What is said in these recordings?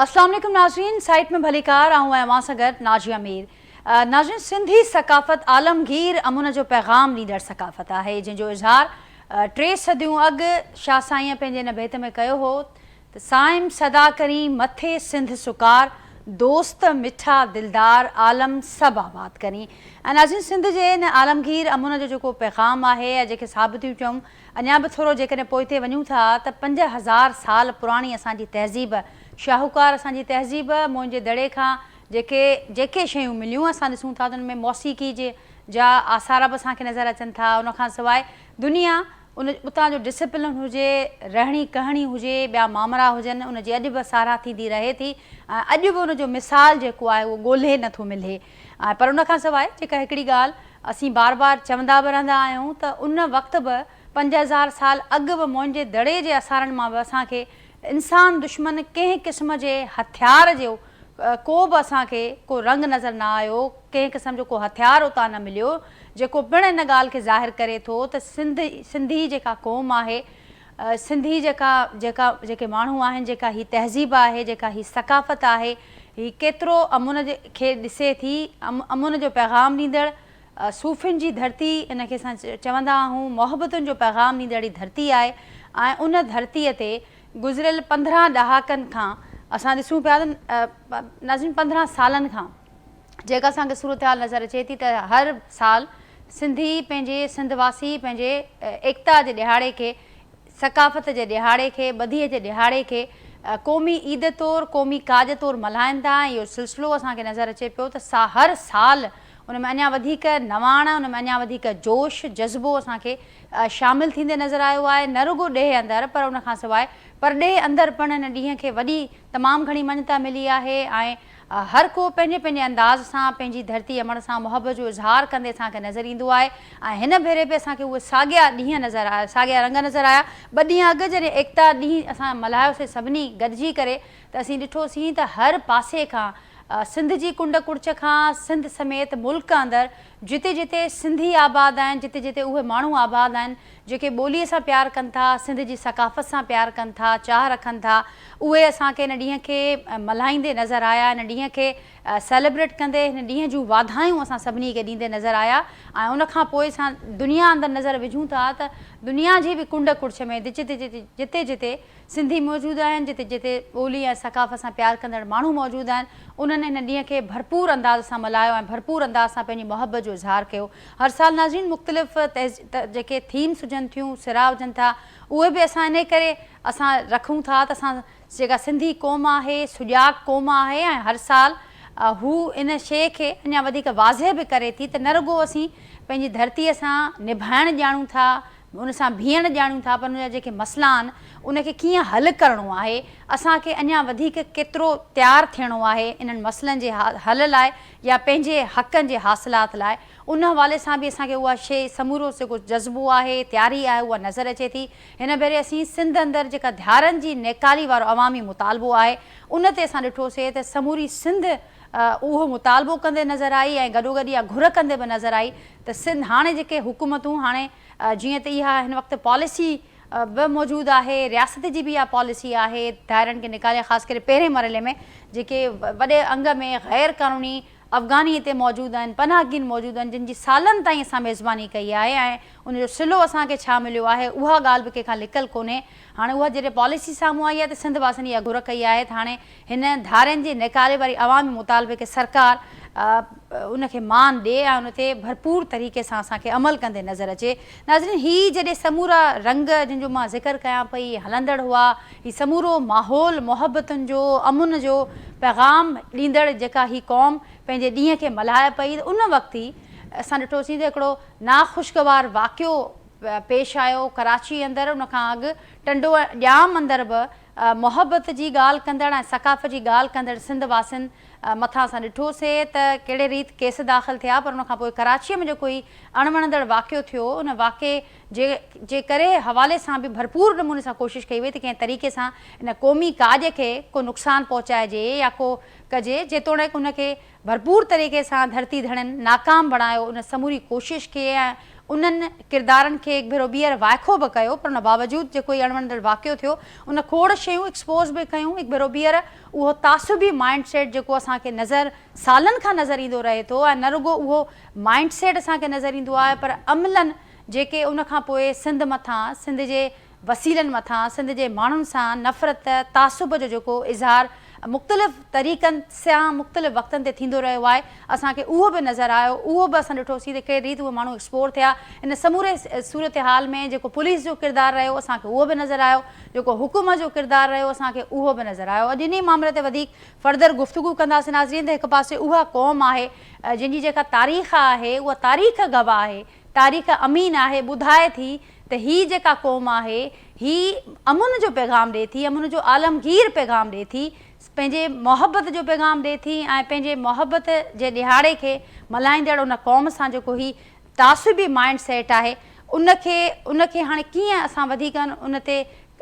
अस्सलाम वालेकुम नाज़रीन, साइट में भलीकार आऊँ मां सां गॾु नाजिया मीर। नाज़रीन, सिंधी सकाफ़त आलमगीर अमुन जो पैगाम ॾींदड़ सकाफ़त आहे, जंहिंजो इज़हार 3 सदियूं अॻु शाह साईं पंहिंजे हिन बैत में कयो हो त साइम सदा करी मथे सिंध सुकार, दोस्त मिठा दिलदार आलम सब आबाद करी। ऐं नाज़रीन, सिंध जे हिन आलमगीर अमुन जो जेको पैगाम आहे ऐं जेके साबितियूं चऊं, अञा बि थोरो जेकॾहिं पोइते वञूं था त 5000 साल पुराणी असांजी तहज़ीब, शाहूकार असांजी तहज़ीब, मुंहिंजे दड़े खां जेके शयूं मिलियूं असां ॾिसूं था त उन में मौसीक़ी जा आसार बि असांखे नज़र अचनि था। उनखां सवाइ दुनिया उतां जो डिसिप्लिन हुजे, रहणी कहणी हुजे, ॿिया मामरा हुजनि, उनजी अॼु बि साराह थींदी रहे थी। अॼु बि उनजो मिसाल जेको आहे उहो ॻोल्हे नथो मिले। पर उनखां सवाइ जेका हिकिड़ी ॻाल्हि असीं बार बार चवंदा बि रहंदा आहियूं त उन वक़्तु बि 5000 साल अॻु बि मुंहिंजे दड़े जे असरनि मां बि असांखे इंसान दुश्मन कंहिं क़िस्म जे हथियार जो को बि असांखे को रंग नज़र न आयो, कंहिं क़िस्म जो को हथियार उतां न मिलियो, जेको पिणु इन ॻाल्हि खे ज़ाहिर करे थो त सिंधी जेका क़ौम आहे, सिंधी जेके माण्हू आहिनि, जेका हीअ तहज़ीब आहे, जेका हीअ सकाफ़त आहे, हीअ केतिरो अमुन खे ॾिसे थी। अमुन जो पैगाम ॾींदड़ सूफ़ियुनि जी धरती, इनखे असां चवंदा आहियूं मोहबतुनि जो पैगाम ॾींदड़ धरती आहे। ऐं उन धरतीअ ते गुज़िरियल 15 ॾहाकनि खां असां ॾिसूं पिया त नाज़रीन 15 सालनि खां जेका असांखे सूरत हाल नज़र अचे थी त हर साल सिंधी पंहिंजे सिंधवासी पंहिंजे एकता जे ॾिहाड़े खे, सकाफ़त जे ॾिहाड़े खे, ॿधीअ जे ॾिहाड़े खे क़ौमी ईद तौरु, क़ौमी काज तौरु मल्हाइनि था। इहो सिलसिलो असांखे नज़र अचे पियो त हर साल उन में अञा वधीक नवाण, उन में अञा वधीक जोश जज़्बो असांखे शामिलु थींदे नज़र आयो आहे। न रुॻो ॾे अंदरि, पर उनखां सवाइ परॾे अंदरि पिणु हिन ॾींहं खे वॾी तमामु घणी मञता मिली आहे। ऐं हर को पंहिंजे पंहिंजे अंदाज़ सां पंहिंजी धरती अमण सां मुहबत जो इज़हार कंदे असांखे नज़र ईंदो आहे। ऐं हिन भेरे बि असांखे उहे साॻिया ॾींहं नज़र आया, साॻिया रंग नज़र आया। 2 ॾींहं अॻु जॾहिं एकता ॾींहुं असां मल्हायोसीं सभिनी गॾिजी करे, त असीं ॾिठोसीं त हर पासे खां सिंध जी कुंड कुड़च खां सिंध समेत मुल्क अंदरि जिते जिते सिंधी आबाद आहिनि, जिते जिते उहे माण्हू आबाद आहिनि जेके ॿोलीअ सां प्यारु कनि था, सिंध जी सकाफ़त सां प्यारु कनि था, चाह रखनि था, उहे असांखे हिन ॾींहं खे मल्हाईंदे नज़र आया, हिन ॾींहं खे सेलिब्रेट कंदे, हिन ॾींहं जूं वाधायूं असां सभिनी खे ॾींदे नज़र आया। ऐं उनखां पोइ असां दुनिया अंदरि नज़र विझूं था त दुनिया जी बि कुंड कुड़च में जिते जिते सिंधी मौजूदु आहिनि, जिते जिते ॿोली ऐं सकाफ़त सां प्यारु कंदड़ माण्हू मौजूदु आहिनि, उन्हनि हिन ॾींहं खे भरपूर अंदाज़ सां मल्हायो ऐं भरपूर अंदाज़ सां पंहिंजी मोहबत जो इज़हार कयो। हर साल नाज़रीन मुख़्तलिफ़ जेके थीम्स हुजनि थियूं, सिरा हुजनि था, उहे बि असां इन करे असां रखूं था त असां जेका सिंधी क़ौम आहे, सुॼाग क़ौम आहे, ऐं हर साल हू इन शइ खे अञा वधीक वाज़े बि करे थी त न रुॻो असीं पंहिंजी धरतीअ सां निभाइणु ॼाणूं था, उन सां बीहणु ॼाणूं था, पर उनजा जेके मसइला आहिनि उनखे कीअं हल करिणो आहे, असांखे अञा वधीक केतिरो तयारु थियणो आहे इन्हनि मसइलनि जे हल लाइ या पंहिंजे हक़नि जे हासिलात लाइ। उन हवाले सां बि असांखे उहा शइ समूरो जेको जज़्बो आहे, तयारी आहे, उहा नज़र अचे थी। हिन भेरे असीं सिंध अंदरि जेका धारनि जी नेकाली वारो अवामी मुतालबो आहे, उन ते असां ॾिठोसीं त समूरी सिंध उहो मुतालबो कंदे नज़र आई ऐं गॾोगॾु इहा घुर कंदे बि नज़र आई त सिंध हाणे जेके हुकूमतूं हाणे जीअं त इहा हिन वक़्तु पॉलिसी बि मौजूदु आहे, रियासत जी बि इहा पॉलिसी आहे धारनि खे निकाले, ख़ासि करे पहिरें मरहले में जेके वॾे अंग में ग़ैर क़ानूनी अफ़गानी हिते मौजूदु आहिनि, पनाहगीन मौजूदु आहिनि, जिन जी सालनि ताईं असां मेज़बानी कई आहे ऐं उनजो सिलो असांखे छा मिलियो आहे उहा ॻाल्हि बि कंहिंखां लिकल कोन्हे। हाणे उहा जॾहिं पॉलिसी साम्हूं आई आहे त सिंध वासियुनि इहा घुर कई आहे त हाणे हिन धारनि जे निकाले वारी अवामी मुतालबे खे सरकार उनखे मान ॾिए ऐं उन ते भरपूर तरीक़े सां असांखे अमल कंदे नज़र अचे। नाज़रीन, हीअ जॾहिं समूरा रंग जिन जो मां ज़िक्र कयां पई हलंदड़ हुआ, हीअ समूरो माहौल मोहबतुनि जो, अमुन जो पैगाम ॾींदड़ जेका हीअ क़ौम पंहिंजे ॾींहं खे मल्हाए पई, उन वक़्तु ई असां ॾिठोसीं त हिकिड़ो नाख़ुशगवार वाक़ियो पेश आयो कराची अंदरि। उनखां अॻु टंडो ॼाम अंदरि बि मोहबत जी ॻाल्हि कंदड़ ऐं सकाफ़त जी ॻाल्हि कंदड़ सिंध वासियुनि मथां असां ॾिठोसीं त कहिड़े रीति केस दाख़िल थिया, पर उनखां पोइ कराचीअ में जेको ही अणवणंदड़ वाक़ियो थियो, उन वाक़े जे करे हवाले सां बि भरपूर नमूने सां कोशिशि कई वई त कंहिं तरीक़े सां इन क़ौमी काज खे को नुक़सानु पहुचाइजे या को कजे, जेतोणीकि उनखे भरपूर तरीक़े सां धरती धड़नि नाकाम बणायो उन समूरी कोशिशि खे ऐं उन्हनि किरदारनि खे हिकु भेरो ॿीहर वाइखो बि कयो, पर उन बावजूदि जेको इहो अणवणंदड़ वाक़ियो थियो उन खोड़ शयूं एक्सपोज़ बि कयूं। हिकु भेरो ॿीहर उहो तासुबी माइंड सेट जेको असांखे सालनि खां नज़र ईंदो रहे थो, ऐं न रुॻो उहो माइंड सेट असांखे नज़र ईंदो आहे, पर अमलनि जेके उन खां पोइ सिंध मथां, सिंध जे वसीलनि मथां, सिंध जे माण्हुनि सां नफ़रत तासुब जो जेको इज़हार मुख़्तलिफ़ तरीक़नि सां मुख़्तलिफ़ वक़्तनि ते थींदो रहियो आहे, असांखे उहो बि नज़र आयो। उहो बि असां ॾिठोसीं त कहिड़ी रीति उहे माण्हू एक्सप्लोर थिया। इन समूरे सूरत हाल में जेको पुलिस जो किरदारु रहियो असांखे उहो बि नज़र आयो, जेको हुकूम जो किरदारु रहियो असांखे उहो बि नज़र आयो। अॼु इन मामले ते वधीक फर्दर गुफ़्तगू कंदासीं नाज़रीन। त हिकु पासे उहा क़ौम आहे जंहिंजी जेका तारीख़ आहे उहा तारीख़ गवाह आहे, तारीख़ अमीन आहे, ॿुधाए थी त हीअ जेका क़ौम आहे हीअ अमुन जो पैगाम ॾिए थी, अमुन जो आलमगीर पैगाम ॾिए थी, पंहिंजे मोहबत जो पैगाम ॾिए थी, ऐं पंहिंजे मोहबत जे ॾिहाड़े खे मल्हाईंदड़ उन क़ौम सां जेको ही तासुबी माइंड सेट आहे उनखे हाणे कीअं असां वधीक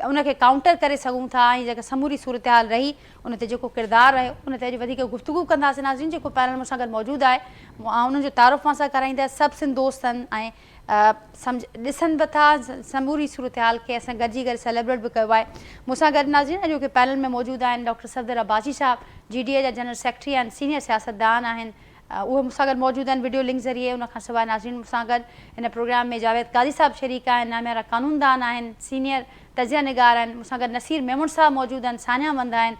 उनखे काउंटर करे सघूं था, ऐं जेका समूरी सूरत हाल रही उन ते जेको किरदारु रहियो उन ते अॼु वधीक गुफ़्तगू कंदासीं नाज़रीन। जेको पैनल मूंसां गॾु मौजूदु आहे उन्हनि जो तारुफ़ मां सां कराईंदासीं। सभु सिंध दोस्तनि ऐं ॾिसनि बि था समूरी सूरत हाल खे असां गॾिजी करे सेलिब्रेट बि कयो आहे। मूंसां गॾु नाज़रीन अॼोके पैनल में मौजूदु आहिनि डॉक्टर सफदर अब्बासी साहब, GDA जा जनरल सेक्रेटरी आहिनि, सीनियर सियासतदान आहिनि, उहे मूंसां गॾु मौजूदु आहिनि वीडियो लिंक ज़रिए। उनखां सवाइ नाज़रीन मूंसां गॾु हिन प्रोग्राम में जावेद काज़ी साहब शरीक आहिनि, नामियारा कानूनदान आहिनि, सीनियर तजिया निगार आहिनि। मूंसां गॾु नसीर मेमन साहब मौजूदु आहिनि, सानिया मंद आहिनि,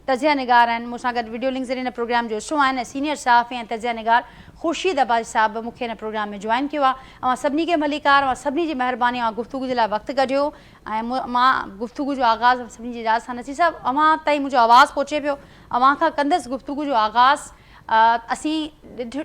तजिया निगार आहिनि। मूंसां गॾु वीडियो लिंक ज़रिए हिन प्रोग्राम जो हिसो आहिनि सीनियर सहाफ़ी ऐं तजिया निगार ख़ुर्शीद अब्बासी साहब बि मूंखे हिन प्रोग्राम में जॉइन कयो आहे। अवां सभिनी खे मलिकार, अवां सभिनी जी महिरबानी अवां गुफ़्तगू जे लाइ वक़्तु कढियो। ऐं मां गुफ़्तगू जो आगाज़ सभिनी जी इजाज़त सां नसीर साहब अवां ताईं मुंहिंजो आवाज़ु पहुचे पियो, अवां खां कंदसि गुफ़्तगू जो आगाज़। असीं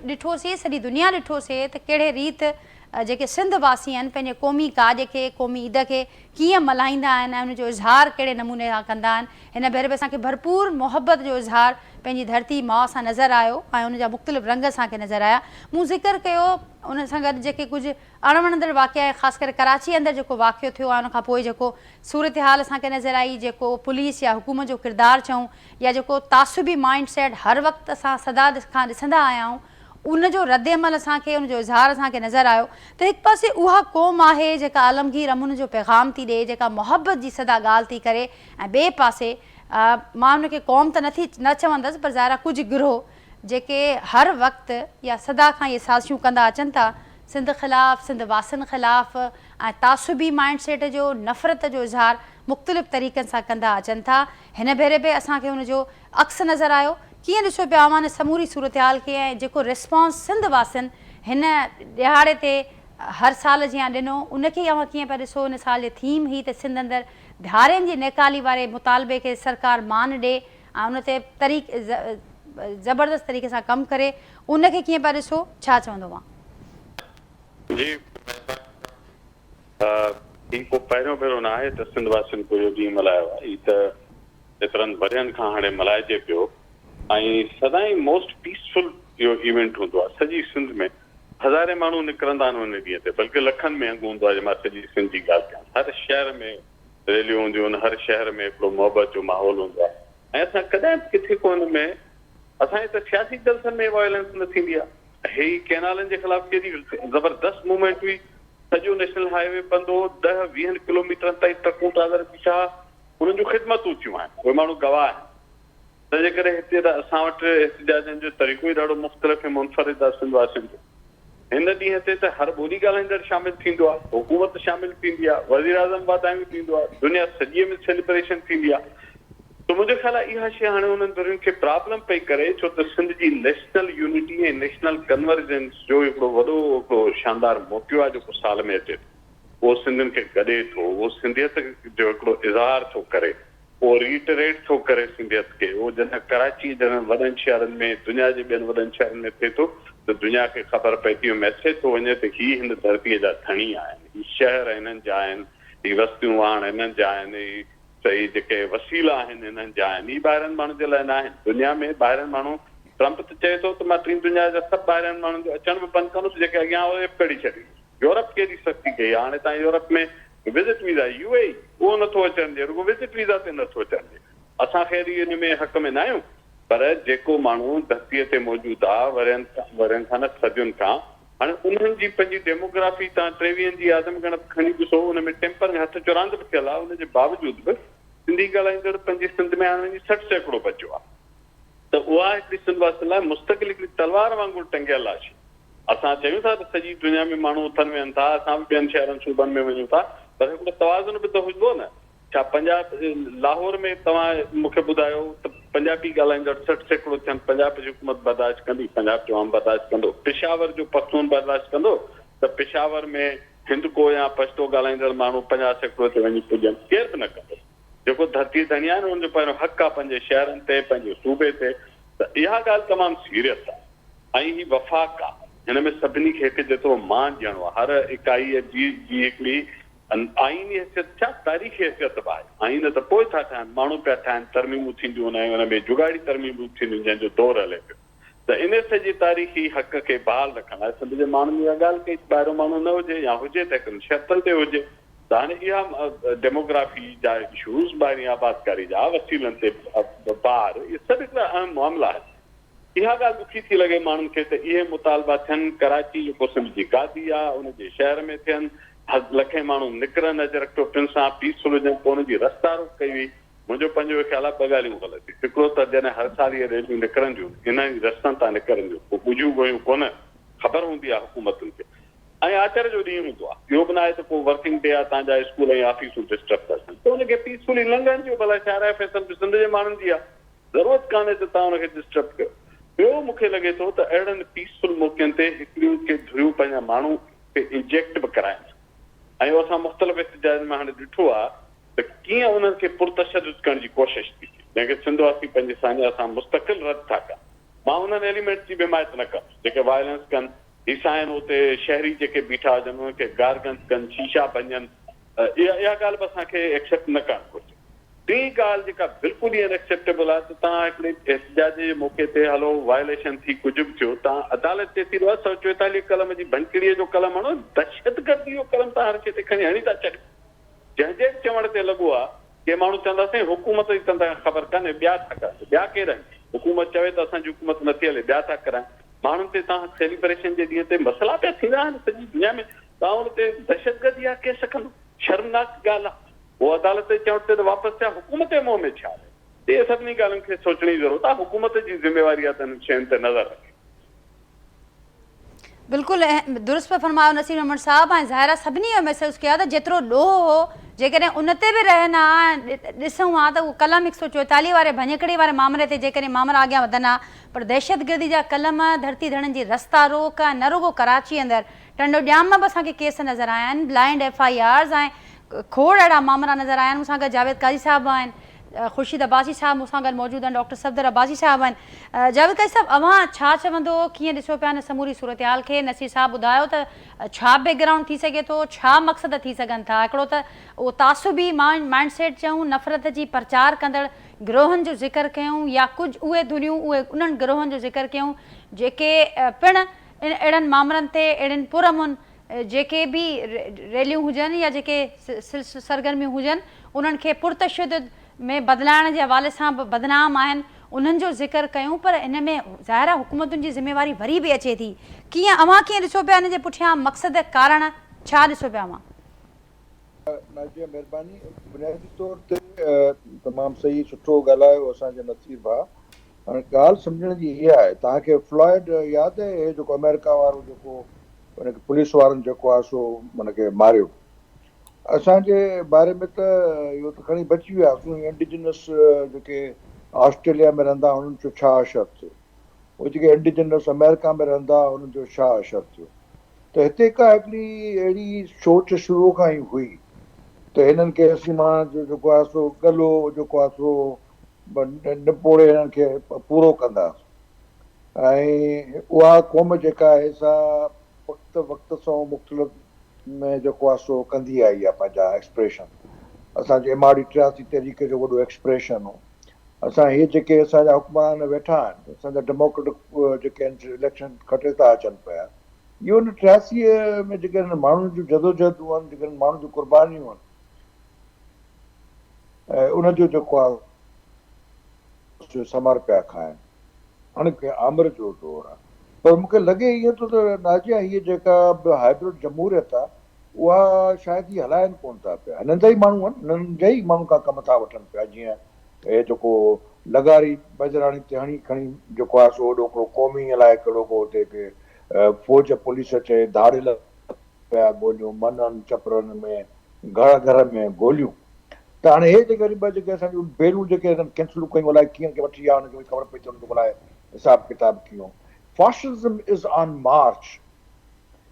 ॾिठोसीं, सॼी दुनिया ॾिठोसीं त कहिड़े रीति जेके सिंध वासी आहिनि पंहिंजे क़ौमी काज खे, क़ौमी ईद खे कीअं मल्हाईंदा आहिनि ऐं उनजो इज़हार कहिड़े नमूने सां कंदा आहिनि। हिन भेरे बि असांखे भरपूर मोहबत जो इज़हार पंहिंजी धरती माउ सां नज़र आयो ऐं उनजा मुख़्तलिफ़ रंग असांखे नज़र आया। मूं ज़िक्र कयो उन सां गॾु जेके कुझु अणवणंदड़ वाक़िया आहे, ख़ासि करे कराची अंदरि जेको वाक़ियो थियो आहे उनखां पोइ जेको सूरत हाल असांखे नज़र आई, जेको पुलिस या हुकूमत जो किरदारु चऊं या जेको तासुबी माइंड सेट हर वक़्तु असां सदा खां ॾिसंदा आया आहियूं, उनजो रद्द अमल असांखे, उनजो इज़हार असांखे नज़र आयो। त हिकु पासे उहा क़ौम आहे जेका आलमगीर अमुन जो पैगाम थी ॾिए, जेका मोहबत जी सदा ॻाल्हि थी करे, ऐं ॿिए पासे मां उनखे क़ौम त न चवंदसि, पर ज़ाहिर कुझु गिरोह जेके हर वक़्तु या सदा खां इहे साज़िशूं कंदा अचनि था सिंध ख़िलाफ़ु, सिंध वासियुनि ख़िलाफ़ु, ऐं तासुबी माइंड सेट जो नफ़रत जो इज़हार मुख़्तलिफ़ तरीक़नि सां कंदा अचनि था। हिन भेरे बि असांखे हुनजो अक्स नज़र आयो। कीअं ॾिसो पिया अवां समूरी सूरत हाल खे, ऐं जेको रिस्पॉन्स सिंध वासियुनि हिन ॾिहाड़े ते हर साल जीअं ॾिनो उनखे अवां कीअं पिया ॾिसो। हिन साल जी थीम ही त सिंध अंदरि धारियुनि जी नेकाली वारे मुतालबे खे सरकार मान ॾिए ऐं उन ते ज़बरदस्त तरीक़े सां कमु करे, उनखे कीअं पिया ॾिसो, छा चवंदो मां? जी ही को पहिरियों भेरो न आहे त सिंध वासियुनि को इहो ॾींहुं मल्हायो आहे। ही त एतिरनि वरियनि खां हाणे मल्हाइजे पियो ऐं सदाई मोस्ट पीसफुल इहो इवेंट हूंदो आहे। सॼी सिंध में हज़ारे माण्हू निकिरंदा आहिनि उन ॾींहं ते, बल्कि लखनि में अंगु हूंदो आहे। जे मां सॼी सिंध जी ॻाल्हि कयां, हर शहर में रैलियूं हूंदियूं आहिनि, हर शहर में हिकिड़ो मोहबत जो माहौल हूंदो आहे। ऐं असां कॾहिं किथे को हिन में असांजे त सियासी जलसनि में वायलेंस न थींदी आहे। हे कैनालनि जे ख़िलाफ़ केॾी ज़बरदस्त मूवमेंट हुई, सॼो नेशनल हाईवे बंदि हो, 10-20 किलोमीटर ताईं ट्रकूं ट्रालर छा हुननि जूं ख़िदमतूं थियूं आहिनि, उहे माण्हू गवाह आहिनि। तंहिंजे करे हिते त असां वटि एहतिजाजनि जो तरीक़ो ई ॾाढो मुख़्तलिफ़ ऐं मुनफ़रिद आहे सिंध वासियुनि जो। हिन ॾींहं ते त हर ॿोली ॻाल्हाईंदड़ शामिल थींदो आहे, हुकूमत शामिल थींदी आहे, वज़ीर आज़म वाधायूं थींदो आहे, दुनिया सॼीअ में सेलिब्रेशन थींदी आहे। त मुंहिंजे ख़्याल आहे इहा शइ हाणे हुननि धुरियुनि खे प्रॉब्लम पई करे, छो त सिंध जी नेशनल यूनिटी ऐं नेशनल कन्वर्जेंस जो हिकिड़ो वॾो हिकिड़ो शानदार मौक़ो आहे जेको साल में अचे थो। उहो सिंधियुनि खे गॾे थो, उहो सिंधियत जो हिकिड़ो इज़हार थो करे, उहो रीटरेट थो करे सिंधियत खे। उहो जॾहिं कराची जॾहिं वॾनि शहरनि में, दुनिया जे ॿियनि वॾनि शहरनि में थिए थो त दुनिया खे ख़बर पए थी, मैसेज थो वञे त हीअ हिन धरतीअ जा धणी आहिनि, हीअ शहर हिननि जा आहिनि, हीअ वस्तियूं आण हिननि जा आहिनि, सही जेके वसीला आहिनि हिननि जा आहिनि। हीअ ॿाहिरनि माण्हुनि जे लाइ न आहिनि। दुनिया में ॿाहिरनि माण्हू, ट्रम्प त चए थो त मां टीं दुनिया जा सभु ॿाहिरनि माण्हुनि जो अचण बि बंदि कंदुसि जेके अॻियां उहे कढी छॾी। यूरोप केॾी सख़्ती कई आहे, हाणे तव्हां यूरोप में विज़िट वीज़ा UAE उहो नथो अचनि ॾिए, रुॻो विज़िट वीज़ा ते नथो अचनि ॾिए। असां ख़ैर हिन में हक़ में न आहियूं, पर जेको माण्हू धरतीअ ते मौजूदु आहे वरियनि खां न सदियुनि खां, हाणे उन्हनि जी पंहिंजी डेमोग्राफी तव्हां 23 जी आदमगणत खणी ॾिसो, हुन में टेम्पर हथ चुरांद बि थियल आहे, हुनजे बावजूद बि सिंधी ॻाल्हाईंदड़ पंहिंजी सिंध में हाणे 60% बचियो आहे। त उहा हिकिड़ी सिंध वासियुनि लाइ मुस्तक़िल हिकिड़ी तलवार वांगुरु टंगियल आहे। असां चयूं था त सॼी दुनिया में माण्हू उथनि वेहनि था, असां बि ॿियनि शहरनि सूबनि में वञूं था, पर हिकिड़ो तवाज़ुन बि त हुजिबो न। छा पंजाब लाहौर में तव्हां मूंखे ॿुधायो त पंजाबी ॻाल्हाईंदड़ 60% थियनि, पंजाब जी हुकूमत बर्दाश्त कंदी, पंजाब जो आम बर्दाश्त कंदो? पेशावर जो पख्तून बर्दाश्त कंदो त पेशावर में हिंदको या पश्तो ॻाल्हाईंदड़ माण्हू 50% ते वञी पुॼनि? केरु बि न कंदो। जेको धरती धनी आहे न, हुनजो पहिरियों हक़ आहे पंहिंजे शहरनि ते, पंहिंजे सूबे ते। त इहा ॻाल्हि तमामु सीरियस आहे ऐं ही वफ़ाक़ आहे। हिन में सभिनी खे हिकु जेतिरो मान ॾियणो आहे। हर इकाईअ जी हिकिड़ी आईनी हैसियत, छा तारीख़ी हैसियत बि आहे। आईन त पोइ था ठाहिनि, माण्हू पिया ठाहिनि, तरमीमूं थींदियूं आहिनि, हुन में जुगाड़ी तरमीमूं थींदियूं जंहिंजो दौरु हले पियो। त इन सॼी तारीख़ी हक़ खे बहाल रखण लाइ सिंध जे माण्हुनि इहा ॻाल्हि कई, ॿाहिरों माण्हू न हुजे या हुजे त हिकड़नि शर्तनि ते हुजे। त हाणे इहा डेमोग्राफी जा इशूज़, ॿाहिरीं आबादकारी जा वसीलनि ते ॿार, इहे सभु हिकिड़ा अहम मामला आहिनि। इहा ॻाल्हि दुखी थी लॻे माण्हुनि खे त इहे मुतालबा थियनि। कराची जेको सिंध जी गादी आहे उनजे शहर में थियनि, लखे माण्हू निकिरनि अजरकटोपिन सां, पीसफुल हुजनि, पोइ हुनजी रस्ता रोक कई हुई। मुंहिंजो पंहिंजो ख़्याल आहे ॿ ॻाल्हियूं ग़लति। हिकिड़ो त जॾहिं हर साल इहे रैलियूं निकिरंदियूं, इन रस्तनि तां निकिरंदियूं, पोइ ॿुझियूं गोयूं कोन, ख़बर हूंदी आहे हुकूमतुनि खे, ऐं आचर जो ॾींहुं हूंदो आहे। इहो बि न आहे त पोइ वर्किंग डे आहे, तव्हांजा स्कूल ऐं ऑफिसूं डिस्टर्ब था थियनि, त हुनखे पीसफुली लंघनि ॾियो। भला छा राय फैसल सिंध जे माण्हुनि जी आहे, ज़रूरत कान्हे त तव्हां हुनखे डिस्टर्ब कयो। ॿियो मूंखे लॻे थो त अहिड़नि पीसफुल मौक़नि ते हिकिड़ियूं के धुरियूं पंहिंजा माण्हू खे इंजेक्ट बि कराइनि। ऐं असां मुख़्तलिफ़ इतिजाज में हाणे ॾिठो आहे त कीअं उन्हनि खे पुरतशदुद करण जी कोशिशि थी थिए, जंहिंखे सिंधवासी पंहिंजे साञा सां मुस्तक़िल रद्द था कनि। मां उन्हनि एलिमेंट्स जी बि हिमायत न कंदुसि जेके वायलेंस कनि। हीसा आहिनि उते शहरी जेके बीठा हुजनि, उन्हनि खे गार्गन्स कनि, शीशा भञनि, इहा ॻाल्हि बि असांखे एक्सेप्ट न करणु घुरिजे। टी ॻाल्हि जेका बिल्कुलु ई अनएक्सेप्टेबल आहे त तव्हां हिकिड़े एहतिजाज जे मौक़े ते हलो वायलेशन थी, कुझु बि थियो, तव्हां अदालत ते थी रहियो आहे 144 कलम जी भंकिड़ीअ जो कलम हणो, दहशतगर्दी जो कलम तव्हां हर शइ ते खणी हणी था छॾियो। जंहिंजे चवण ते लॻो आहे के माण्हू चवंदा साईं हुकूमत जी तंहिं ख़बर कान्हे, ॿिया छा करनि, ॿिया केरु आहिनि? हुकूमत चवे त असांजी हुकूमत नथी हले, ॿिया था कराइनि। माण्हुनि ते तव्हां सेलिब्रेशन जे ॾींहं ते मसइला पिया थींदा आहिनि सॼी दुनिया में, तव्हां हुन ते दहशतगर्दी आहे केस कंदो? शर्मनाक ॻाल्हि आहे। उहो अदालत जे चवण ते त वापसि थिया, हुकूमत जे मुंहं में छा आहे? इहे सभिनी ॻाल्हियुनि खे सोचण जी ज़रूरत आहे। हुकूमत जी ज़िम्मेवारी आहे त हिन शयुनि ते नज़र रखे। बिल्कुलु दुरुस्त पिया फरमायो नसीर अहमद साहब। ऐं ज़ाहिर आहे सभिनी इहो महसूसु कयो आहे त जेतिरो ॾोह हो, जेकॾहिं उन ते बि रहनि हा ॾिसूं हा त उहो कलम 144 वारे भञकड़ी वारे मामले ते जेकॾहिं मामला अॻियां वधनि हा, पर दहशतगर्दी जा कलम, धरती धड़नि जी रस्ता रोक, न रुगो कराची अंदरि, टंडो ॼाम में बि असांखे केस नज़र आया आहिनि, ब्लाइंड FIRs ऐं खोड़ अहिड़ा मामला नज़र आया आहिनि। मूंसां गॾु जावेद काज़ी साहब आहिनि, ख़ुर्शीद अब्बासी साहब मूंसां गॾु मौजूदु आहिनि, डॉक्टर सफदर अब्बासी साहब आहिनि। जावेद काज़ी साहब, अव्हां छा चवंदो, कीअं ॾिसो पिया न समूरी सूरत हाल खे? नसीर साहब ॿुधायो त छा बैकग्राउंड थी सघे थो, छा मक़सद थी सघनि था? हिकिड़ो त उहो तासुबी माइंड सेट चयूं, नफ़रत जी प्रचार कंदड़ गिरोहनि जो ज़िक्र कयूं, या कुझु उहे दुनियूं उन्हनि गिरोहनि जो ज़िक्र कयूं जेके पिणु अहिड़नि मामलनि ते, अहिड़नि पुरअमन जेके बि रैलियूं हुजनि या जेके सरगर्मियूं हुजनि, उन्हनि खे पुरतशदुद में बदिलाइण जे हवाले सां बि बदनाम आहिनि, उन्हनि जो ज़िक्र कयूं। पर इन में ज़ाहिर आहे हुकूमतुनि जी ज़िम्मेवारी वरी बि अचे थी। कीअं अव्हां कीअं ॾिसो पिया हिन जे पुठियां मक़सद, कारण छा ॾिसो पिया अव्हां? नाज़िया महिरबानी। बुनियादी तौर ते तमामु सही, सुठो ॻाल्हायो असांजे नसीर भाउ। हाणे ॻाल्हि सम्झण जी इहा आहे, तव्हांखे फ्लॉइड यादि आहे, हे जेको अमेरिका वारो जेको हुनखे पुलिस वारनि जेको आहे सो हुनखे मारियो? असांजे बारे में त इहो त खणी बची वियासीं। इंडिजिनस जेके ऑस्ट्रेलिया में रहंदा उन्हनि जो छा असरु थियो, उहे जेके इंडिजिनस अमेरिका में रहंदा उन्हनि जो छा असरु थियो। त हिते का हिकिड़ी अहिड़ी सोच शुरू खां ई हुई त हिननि खे असीं मां जेको आहे सो गलो जेको आहे सो निपोड़े हिननि खे पूरो कंदासीं। ऐं उहा क़ौम जेका आहे सा वक़्त सां मुख़्तलिफ़ में जेको आहे सो कंदी आई आहे पंहिंजा एक्सप्रेशन। असांजे MRD83 तरीक़े जो वॾो एक्सप्रेशन हो। असां इहे जेके असांजा हुक्मरान वेठा आहिनि, असांजा डेमोक्रेटिक जेके आहिनि इलेक्शन खटे था अचनि पिया, इहो 83 में जेके माण्हुनि जूं जदोजहदूं आहिनि, जेके माण्हुनि जूं क़ुर्बानियूं आहिनि, ऐं उनजो जेको आहे समर पिया खाइनि। हाणे आमिर जो दौरु आहे, पर मूंखे लॻे ईअं थो त नाज़िया हीअ जेका हाइब्रिड जमहूरियत आहे उहा शायदि ही हलाइनि कोन था पिया। हिननि जा ई माण्हू आहिनि, हिननि जा ई माण्हू खां कम था वठनि पिया। जीअं हे जेको लगारी बजराणी ते हणी खणी जेको आहे सो हिकिड़ो क़ौमी अलाए कहिड़ो को हुते के फौज पुलिस अचे धाड़ियल पिया ॻोल्हियूं मननि चपरनि में घर घर में ॻोल्हियूं। त हाणे हे जेके ॿ जेके असांजूं बेलूं जेके कैंसिल कयूं अलाए कीअं के वठी विया हुनखे ख़बर पई त हुनखे अलाए हिसाब किताब कीअं। Fascism is on March.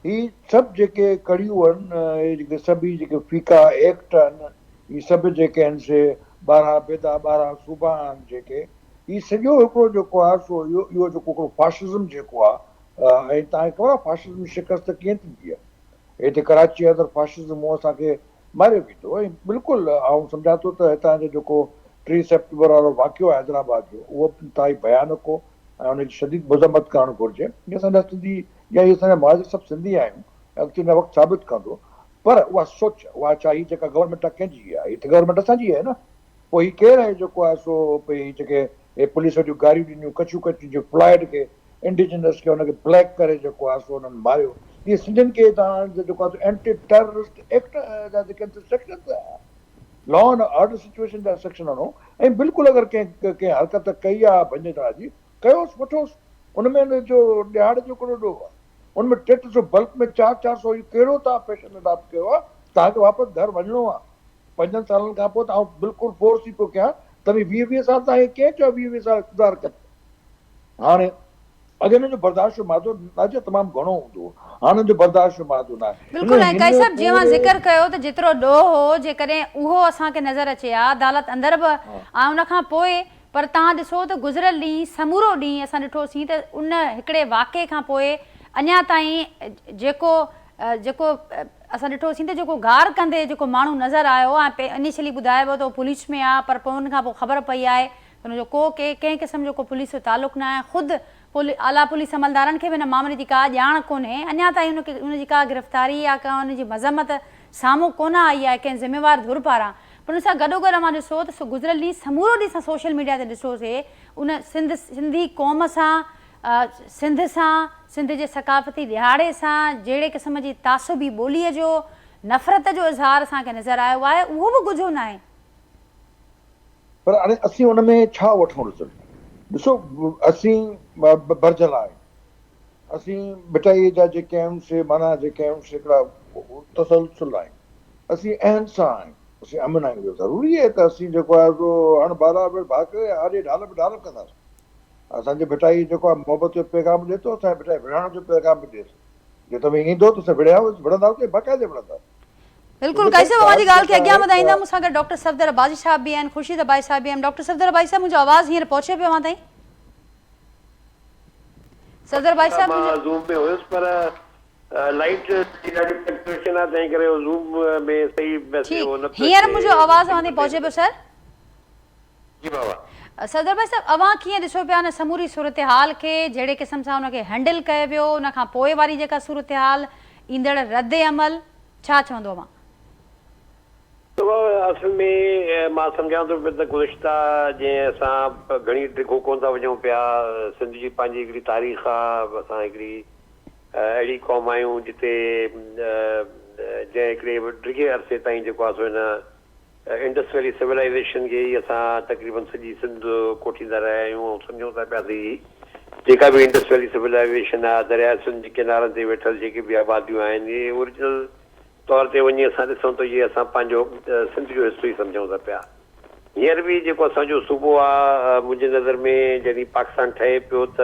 ही सभु जेके कड़ियूं आहिनि, हे जेके सभु जेके फीका एक्ट आहिनि, ही सभु जेके आहिनि से 12 बेदा 12 सूबा आहिनि जेके, ही सॼो हिकिड़ो जेको आहे सो इहो जेको हिकिड़ो फाशिज़म जेको आहे। ऐं तव्हांखे ख़बर आहे फाशिज़म शिकस्त कीअं थींदी आहे? हिते कराची अंदरि फाशिज़म हो असांखे मारियो वेंदो। ऐं बिल्कुलु आउं सम्झां थो त हितां जो जेको 3 सेप्टेम्बर वारो वाक़ियो आहे हैदराबाद जो, उहो बि इंतिहाई भयानक हो ऐं हुनजी शदीद मज़म्मत करणु घुरिजे। हीअ असांजा सिंधी या इहे असांजा मुहाजिर सभु सिंधी आहियूं, अॻिते हिन वक़्तु साबित कंदो। पर उहा सोच, उहा चाही जेका गवर्नमेंट आहे कंहिंजी आहे? हीअ त गवर्नमेंट असांजी आहे न। पोइ हीउ केरु आहे जेको आहे सो भई जेके हे पुलिस जूं गाड़ियूं ॾिनियूं कचियूं कचियूं जो फ्लाइड खे इंडिजिनस खे हुनखे ब्लैक करे जेको आहे सो हुननि मारियो। इहे सिंधियुनि खे तव्हां जेको आहे एंटी टेररिस्ट एक्ट जा जेके section law and order situation जा सेक्शन आहिनि। ऐं बिल्कुलु अगरि कंहिं हरकत कई आहे भंजदार जी, कयोसि वठोसि। उनमें जो ॾियाड़ जो कहिड़ो ॾोह आहे? उनमें 300 बल्क में 400 इहो कहिड़ो तव्हां पैशन अडॉप्ट कयो आहे? तव्हांखे वापसि घर वञिणो आहे 5 सालनि खां पोइ। त आउं बिल्कुलु फोर्स ई पियो कयां त 20 साल तव्हांखे कंहिं चयो 20 साल इक़्तिदार कनि? हाणे अॻे हिन जो बर्दाश्त जो मादो नाज़िया तमामु घणो हूंदो, हाणे जो बर्दाश्त जो मादो न आहे। बिल्कुलु। ऐं काई साहिब जीअं मां ज़िक्र कयो त जेतिरो ॾोह हो जेकॾहिं उहो असांखे नज़र अचे हा अदालत अंदरि बि ऐं उनखां पोइ, पर तव्हां ॾिसो त गुज़िरियल ॾींहुं समूरो ॾींहुं असां ॾिठोसीं त उन हिकिड़े वाक़े खां पोइ अञा ताईं जेको असां ॾिठोसीं त जेको गार कंदे जेको माण्हू नज़र आयो ऐं इनिशियली ॿुधायो वियो त उहो पुलिस में आहे, पर पोइ हुनखां पोइ ख़बर पई आहे त हुनजो कंहिं क़िस्म जो को पुलिस जो तालुक़ु न आहे। ख़ुदि आला पुलिस अमलदारनि खे बि हिन मामले जी का ॼाण कोन्हे, अञा ताईं हुनजी का गिरफ़्तारी या का हुनजी मज़म्मत साम्हूं कोन आई आहे कंहिं ज़िम्मेवार धुर पारां। पर हुन सां गॾोगॾु मां ॾिसो त गुज़िरियल ॾींहुं समूरो ॾींहुं असां सोशल मीडिया ते ॾिसोसीं उन सिंधी क़ौम सां, सिंध जे सकाफ़ती दिहाड़े सां जहिड़े क़िस्म जी तासुबी ॿोलीअ जो नफ़रत जो इज़हार असांखे नज़र आयो आहे, उहो बि गुझो न आहे। पर हाणे असीं हुन में छा वठूं रिज़ल्ट? ॾिसो असीं भरिजल आहियूं, असीं मिठाई जा जेके आहियूं से माना जेके आहियूं से हिकिड़ा तसलसल आहियूं, असीं अहन सां आहियूं, असीं अमन आहियूं। ज़रूरी आहे त असीं जेको आहे हाणे 12 भाग करे आॾे ढाल बि ढाल कंदासीं। असांजे मिठाई जेको आहे मोहबत जो पैगाम ॾिए थो, असांजे मिठाई विढ़ण जो पैगाम बि ॾिए थो। जे तव्हां ईंदो त असां विढ़ंदासीं बाक़ाइदे विढ़ंदासीं। बिल्कुलु। काई साहिब अवां जी ॻाल्हि खे अॻियां वधाईंदा मूंसां गॾु डॉक्टर सफदर अब्बासी साहब बि आहिनि, ख़ुर्शीद अब्बासी साहब बि आहिनि। डॉक्टर सफदर अब्बासी साहब मुंहिंजो आवाज़ हींअर पहुचे पियो अवां ताईं? सफदर अब्बासी साहब मां ज़ूम में हुयुसि पर लाइट जी ॾाढी फ्लक्चुएशन आहे, तंहिं करे ज़ूम में सही मैसेज हो न। हींअर मुंहिंजो आवाज़ अवां ताईं पहुचे पियो सर? जी बाबा। सदर भाई साहब अवां कीअं ॾिसो पिया न समूरी सूरत हाल खे, जहिड़े क़िस्म सां हुनखे हैंडल कयो वियो, उनखां पोइ वारी जेका सूरत हाल, ईंदड़ रद्द अमल, छा चवंदो अवां? असल में मां सम्झां थो पियो त गुज़िश्ता जीअं असां घणी ड्रिगो कोन था वञूं पिया, सिंध जी पंहिंजी हिकिड़ी तारीख़ आहे, असां हिकिड़ी अहिड़ी क़ौम आहियूं जिते जंहिं हिकिड़े ड्रिगे अरसे ताईं जेको आहे सो हिन इंडस वैली सिविलाइज़ेशन खे ई असां तक़रीबन सॼी सिंध कोठींदा रहिया आहियूं ऐं सम्झूं था पियासीं जेका बि इंडस वैली सिविलाइज़ेशन आहे, दरिया सिंध जे किनारनि ते वेठल जेके बि आबादियूं आहिनि, इहे ओरिजिनल तौर ते वञी असां ॾिसूं त इहे असां पंहिंजो सिंध जो हिसो ई सम्झूं था पिया। हींअर बि जेको असांजो सूबो आहे मुंहिंजे नज़र में जॾहिं पाकिस्तान ठहे पियो त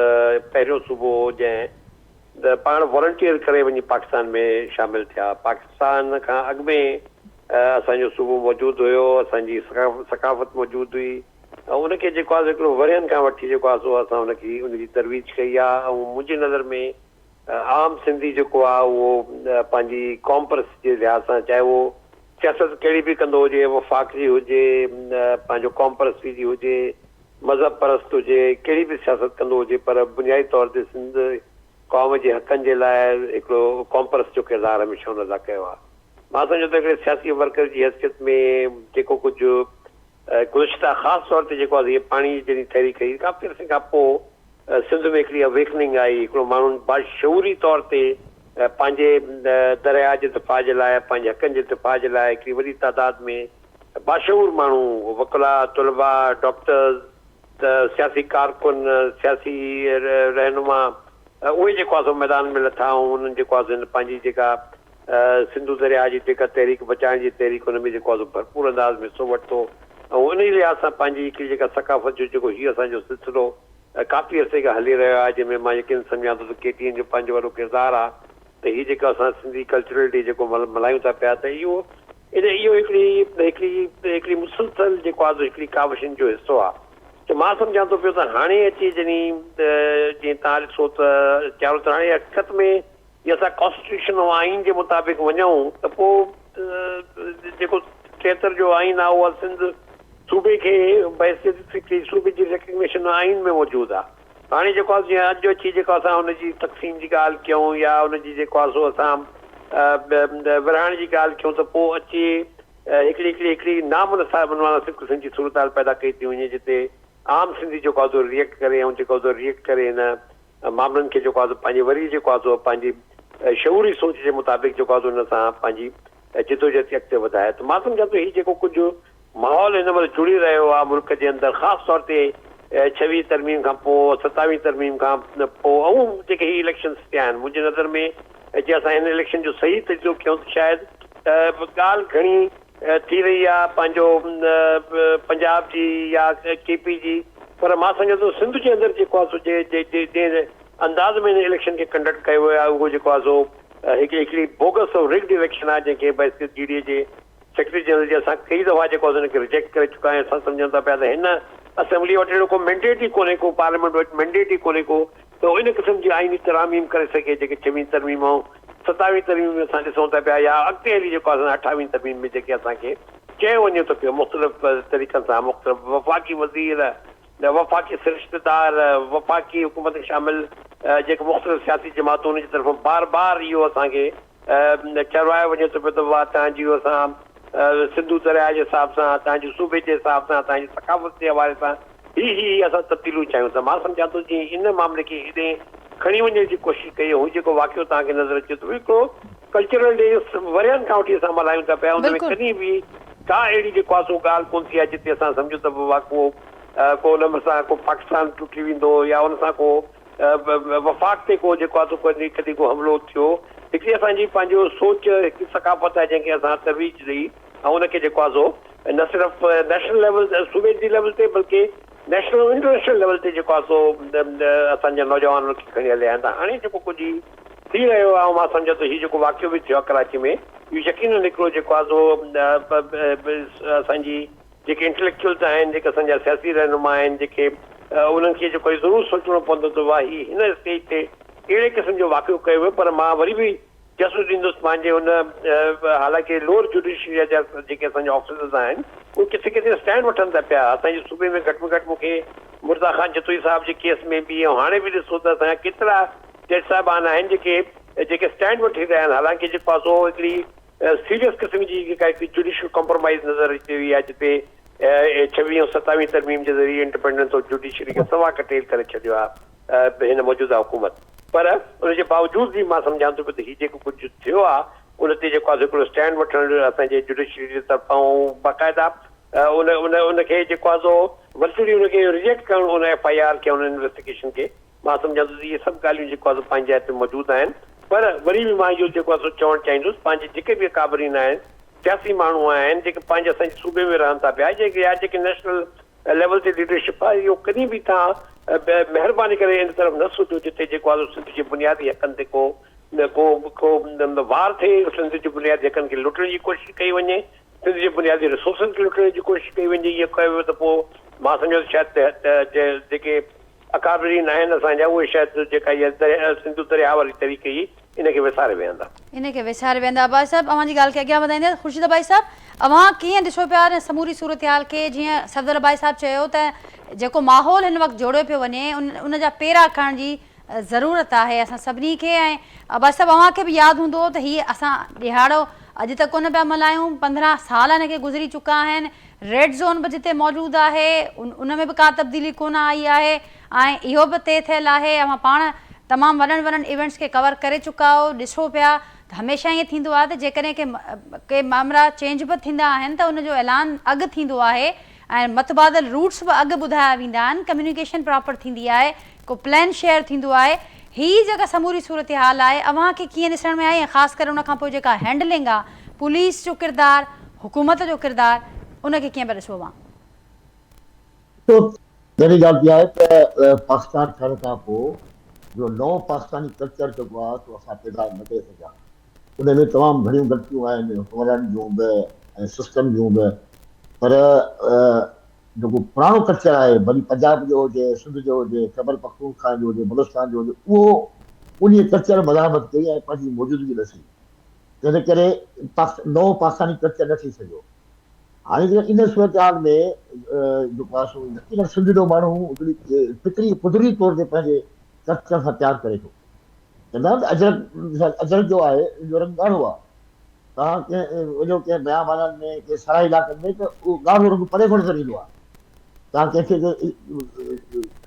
पहिरियों सूबो हो जंहिं त पाण वॉलंटियर करे वञी पाकिस्तान में शामिलु थिया। पाकिस्तान खां अॻु में असांजो सूबो मौजूदु हुयो, असांजी सकाफ़त मौजूदु हुई ऐं उनखे जेको आहे हिकिड़ो वरियनि खां वठी जेको आहे सो असां उनजी तरवीज कई आहे। ऐं मुंहिंजी नज़र में आम सिंधी जेको आहे उहो पंहिंजी क़ौम परस्त जे लिहाज़ सां, चाहे उहो सियासत कहिड़ी बि कंदो हुजे, वफ़ाक़ जी हुजे, पंहिंजो क़ौम परस्ती जी हुजे, मज़हब परस्त हुजे, कहिड़ी बि सियासत कंदो हुजे, पर बुनियादी तौर ते सिंध क़ौम जे हक़नि जे लाइ हिकिड़ो क़ौम परस्त जो किरदारु हमेशह हुन अदा कयो आहे। मां सम्झो त हिकिड़े सियासी वर्कर जी हैसियत में जेको कुझु गुज़िश्ता ख़ासि तौर ते जेको आहे पाणी जॾहिं ठहरी कई काफ़ी अरसे खां पोइ सिंध में हिकिड़ी अवेकनिंग आई, हिकिड़ो माण्हू बाशऊरी तौर ते पंहिंजे दरिया जे दिफ़ा जे लाइ, पंहिंजे हक़नि जे दिफ़ा जे लाइ हिकिड़ी वॾी तादाद में बाशऊर माण्हू, वकला, तुलबा, डॉक्टर्स, सियासी कारकुन, सियासी रहनुमा, उहे जेको आहे सो मैदान में लथा ऐं उन्हनि जेको आहे सो पंहिंजी जेका सिंधु दरिया जी जेका तहरीक बचाइण जी तहरीक हुन में जेको आहे सो भरपूर अंदाज़ में हिसो वरितो ऐं उन लिहाज़ सां पंहिंजी हिकिड़ी जेका सकाफ़त जो जेको हीउ असांजो सिलसिलो काफ़ी अरसे खां हली रहियो आहे, जंहिंमें मां यकीन सम्झां थो त केटीएन जो पंहिंजो वॾो किरदारु आहे त हीउ जेको असां सिंधी कल्चरल डे जेको मल्हायूं था पिया त इहो हिकिड़ी मुसलसल जेको आहे हिकिड़ी काविशनि जो हिसो आहे। त मां सम्झां थो पियो त हाणे अची जॾहिं जीअं तव्हां ॾिसो त चारो त हाणे हक़ीक़त में जे असां कॉन्स्टिट्यूशन ऐं आइन जे मुताबिक़ वञूं त पोइ जेको 73 जो आइन आहे उहा सिंध सूबे खे हिकिड़ी सूबे जी रिकग्निशन आइन में मौजूदु आहे। हाणे जेको आहे जीअं अॼु अची जेको असां हुनजी तक़सीम जी ॻाल्हि कयूं या हुनजी जेको आहे सो असां विरहाइण जी ॻाल्हि कयूं त पोइ अची हिकिड़ी नामुनासिब क़िस्म जी सूरत हाल पैदा कई थी वञे जिते आम सिंधी जेको आहे सो रिएक्ट करे ऐं जेको आहे सो रिएक्ट करे हिन मामलनि खे जेको आहे सो पंहिंजी वरी जेको आहे सो पंहिंजी शऊरी सोच जे मुताबिक़ जेको आहे सो हुन सां पंहिंजी जिदोजहद अॻिते वधाए। त मां सम्झां थो हीउ जेको कुझु माहौल हिन महिल जुड़ी रहियो आहे मुल्क जे अंदरि, ख़ासि तौर ते 26 तरमीम खां पोइ, 27 तरमीम खां पोइ ऐं जेके हीअ इलेक्शन्स थिया आहिनि, मुंहिंजी नज़र में जे असां हिन इलेक्शन जो सही तरीक़ो कयूं त शायदि ॻाल्हि घणी थी रही आहे पंहिंजो पंजाब जी या केपी जी, पर मां सम्झां थो सिंध जे अंदरि जेको आहे सो जे अंदाज़ में हिन इलेक्शन खे कंडक्ट कयो वियो आहे उहो जेको आहे सो हिकिड़ी बोगस और रिग्ड इलेक्शन आहे जंहिंखे बस जीडीए जे सेक्रेटरी जनरल जे असां कई दफ़ा जेको आहे हुनखे रिजेक्ट करे चुका आहियूं। असां सम्झूं था पिया त हिन असेंबली वटि अहिड़ो को मैंडेट ई कोन्हे को, पार्लियामेंट वटि मैंडेट ई कोन्हे को त इन क़िस्म जी आइनी तरामीम करे सघे जेके 26 तरमीम ऐं 27 तरमीम में असां ॾिसूं था पिया या अॻिते हली जेको आहे 28 तरमीम में जेके असांखे चयो वञे थो पियो मुख़्तलिफ़ तरीक़नि सां, मुख़्तलिफ़ वफ़ाक़ी वज़ीर, वफ़ाक़ी सिरिश्तेदार, वफ़ाक़ी हुकूमत शामिल जेके मुख़्तलिफ़ सियासी जमातूं उन जी तरफ़ां बार बार इहो असांखे चवायो वञे थो पियो त वाह तव्हांजी असां सिंधु दरिया जे हिसाब सां, तव्हांजे सूबे जे हिसाब सां, तव्हांजी सकाफ़त जे हवाले सां ही असां तब्दीलियूं चाहियूं था। मां सम्झां थो जीअं इन मामले खे हेॾे खणी वञण जी कोशिशि कई, हू जेको वाक़ियो तव्हांखे नज़र अचे थो हिकिड़ो कल्चरल डे वरियनि खां वठी असां मल्हायूं था पिया, हुन में कॾहिं बि का अहिड़ी जेको आहे सो ॻाल्हि कोन थी आहे जिते असां सम्झूं त को हुन सां को पाकिस्तान टुटी वेंदो या हुन सां को वफ़ाक़ ते को जेको आहे सो कॾहिं को हमिलो थियो। हिकिड़ी असांजी पंहिंजो सोच हिकिड़ी सकाफ़त आहे जंहिंखे असां तरवीज ॾेई ऐं हुनखे जेको आहे सो न सिर्फ़ु नेशनल लेवल सूबे जी लेवल ते बल्कि नेशनल ऐं इंटरनेशनल लेवल ते जेको आहे सो असांजा नौजवान हुनखे खणी हलिया आहिनि। त हाणे जेको कुझु थी रहियो आहे मां सम्झां थो हीउ जेको वाक़ियो बि थियो आहे कराची में, इहो यकीनन हिकिड़ो जेको आहे सो असांजी जेके इंटेलेक्चुअल्स आहिनि, जेके असांजा सियासी रहनुमा आहिनि, जेके उन्हनि खे जेको ज़रूरु सोचणो पवंदो त वाह ही हिन स्टेज ते अहिड़े क़िस्म जो वाक़ियो कयो वियो। पर मां वरी बि जसु ॾींदुसि पंहिंजे हुन हालांकि लोअर जुडिशरी जा जेके असांजा ऑफिसर्स आहिनि उहे किथे किथे स्टैंड वठनि था पिया। असांजे सूबे में घटि में घटि मूंखे मुर्दा ख़ान जतोई साहिब जे केस में बि ऐं हाणे बि ॾिसो त असांजा केतिरा जज साहिबान आहिनि जेके स्टैंड वठी रहिया आहिनि। हालांकि जेको आहे सो हिकिड़ी सीरियस क़िस्म जी जेका हिकिड़ी जुडिशियल कॉम्प्रोमाइज़ नज़र अची वई आहे जिते 26 ऐं 27 तरमीम जे ज़रिए इंडिपेंडेंस ऑफ जुडिशरी खे सवा कटेल करे छॾियो आहे हिन मौजूदा हुकूमत। पर उनजे बावजूदि बि मां सम्झां थो पियो त हीउ जेको कुझु थियो आहे उन ते जेको आहे हिकिड़ो स्टैंड वठणु असांजे जुडिशरी जे तरफ़ां बाक़ाइदा उनखे जेको आहे सो वर्चुअली उनखे रिजेक्ट करणु उन FIR खे उन इन्वेस्टिगेशन खे, मां सम्झां थो इहे सभु ॻाल्हियूं जेको आहे सो पंहिंजे हिते मौजूदु आहिनि। पर वरी बि मां इहो जेको आहे सो चवणु चाहींदुसि पंहिंजे जेके बि अकाबरीन आहिनि, सियासी माण्हू आहिनि जेके पंहिंजे असांजे सूबे में रहनि था पिया, जेके नेशनल लेवल ते लीडरशिप आहे, इहो कॾहिं बि तव्हां महिरबानी करे इन तरफ़ न सोचो जिते जेको आहे सिंध जे बुनियादी हक़नि ते को वार थिए, सिंध जे बुनियादी हक़नि खे लुटण जी कोशिशि कई वञे, सिंध जे बुनियादी रिसोर्सनि खे लुटण जी कोशिशि कई वञे। इहो कयो वियो त पोइ मां सम्झो शायदि जेके अकाबरीन आहिनि असांजा उहे शायदि जेका इहा सिंधु दरिया वारी तरीक़े ई इनखे विसारे वेहंदा। इनखे विसारे वेंदा। भाई साहब अवांजी ॻाल्हि खे अॻियां वधाईंदा ख़ुर्शीद भाई साहब, अवां कीअं ॾिसो पिया न समूरी सूरत हाल खे? जीअं सफदर भाई साहब चयो त जेको माहौल हिन वक़्तु जोड़ियो पियो वञे उन जा पेरा खणण जी ज़रूरत आहे असां सभिनी खे। ऐं भाई साहब अव्हांखे बि यादि हूंदो त हीअ असां ॾिहाड़ो अॼु तक कोन पिया मल्हायूं, 15 साल हिनखे गुज़री चुका आहिनि। रेड ज़ोन बि जिते मौजूदु आहे उन में बि का तब्दीली कोन आई आहे ऐं इहो बि तइ थियल आहे ऐं पाण तमामु वॾनि इवेंट्स खे कवर करे चुका आहियो ॾिसो पिया त हमेशह ईअं थींदो आहे त जेकॾहिं के मामला चेंज बि थींदा आहिनि त उनजो ऐलान अॻु थींदो आहे ऐं मतबादल रूट्स बि अॻु ॿुधाया वेंदा आहिनि कम्युनिकेशन प्रॉपर थींदी आहे को प्लान शेयर थींदो आहे हीअ जेका समूरी सूरत हाल आहे अव्हांखे कीअं ॾिसण में आई ऐं ख़ासि करे उन खां पोइ जेका हैंडलिंग आहे पुलिस जो किरदारु हुकूमत जो किरदारु उनखे कीअं पिया ॾिसो तव्हां? तो पहिरीं ॻाल्हि इहा आहे त पाकिस्तान थियण खां पोइ जो नओं पाकिस्तानी कल्चर जेको आहे सो असां पैदा न करे सघिया। उन में तमामु घणियूं ग़लतियूं आहिनि हुकमरान जूं बि ऐं सिस्टम जूं बि, पर जेको पुराणो कल्चर आहे वरी पंजाब जो हुजे, सिंध जो हुजे, खैबर पख्तूनख्वा जो हुजे, बलूचिस्तान जो हुजे, उहो उन कल्चर मज़ामत कई ऐं पंहिंजी मौजूदगी ॾसी, जंहिं करे नओं पाकिस्तानी कल्चर न थी सघियो। हाणे इन सूरत हाल में जेको आहे सो यकीनन सिंध जो माण्हू हिकिड़ी फिक्री कुदरती तौर ते पंहिंजे कल्चर सां प्यार करे थो। चवंदा आहिनि अजरक जो आहे जो रंग ॻाढ़ो आहे, तव्हां कंहिं वञो कंहिं बयाबाननि में कंहिं सराई इलाइक़नि में त उहो ॻाढ़ो रंग परे कोन नज़र ईंदो आहे। तव्हां कंहिंखे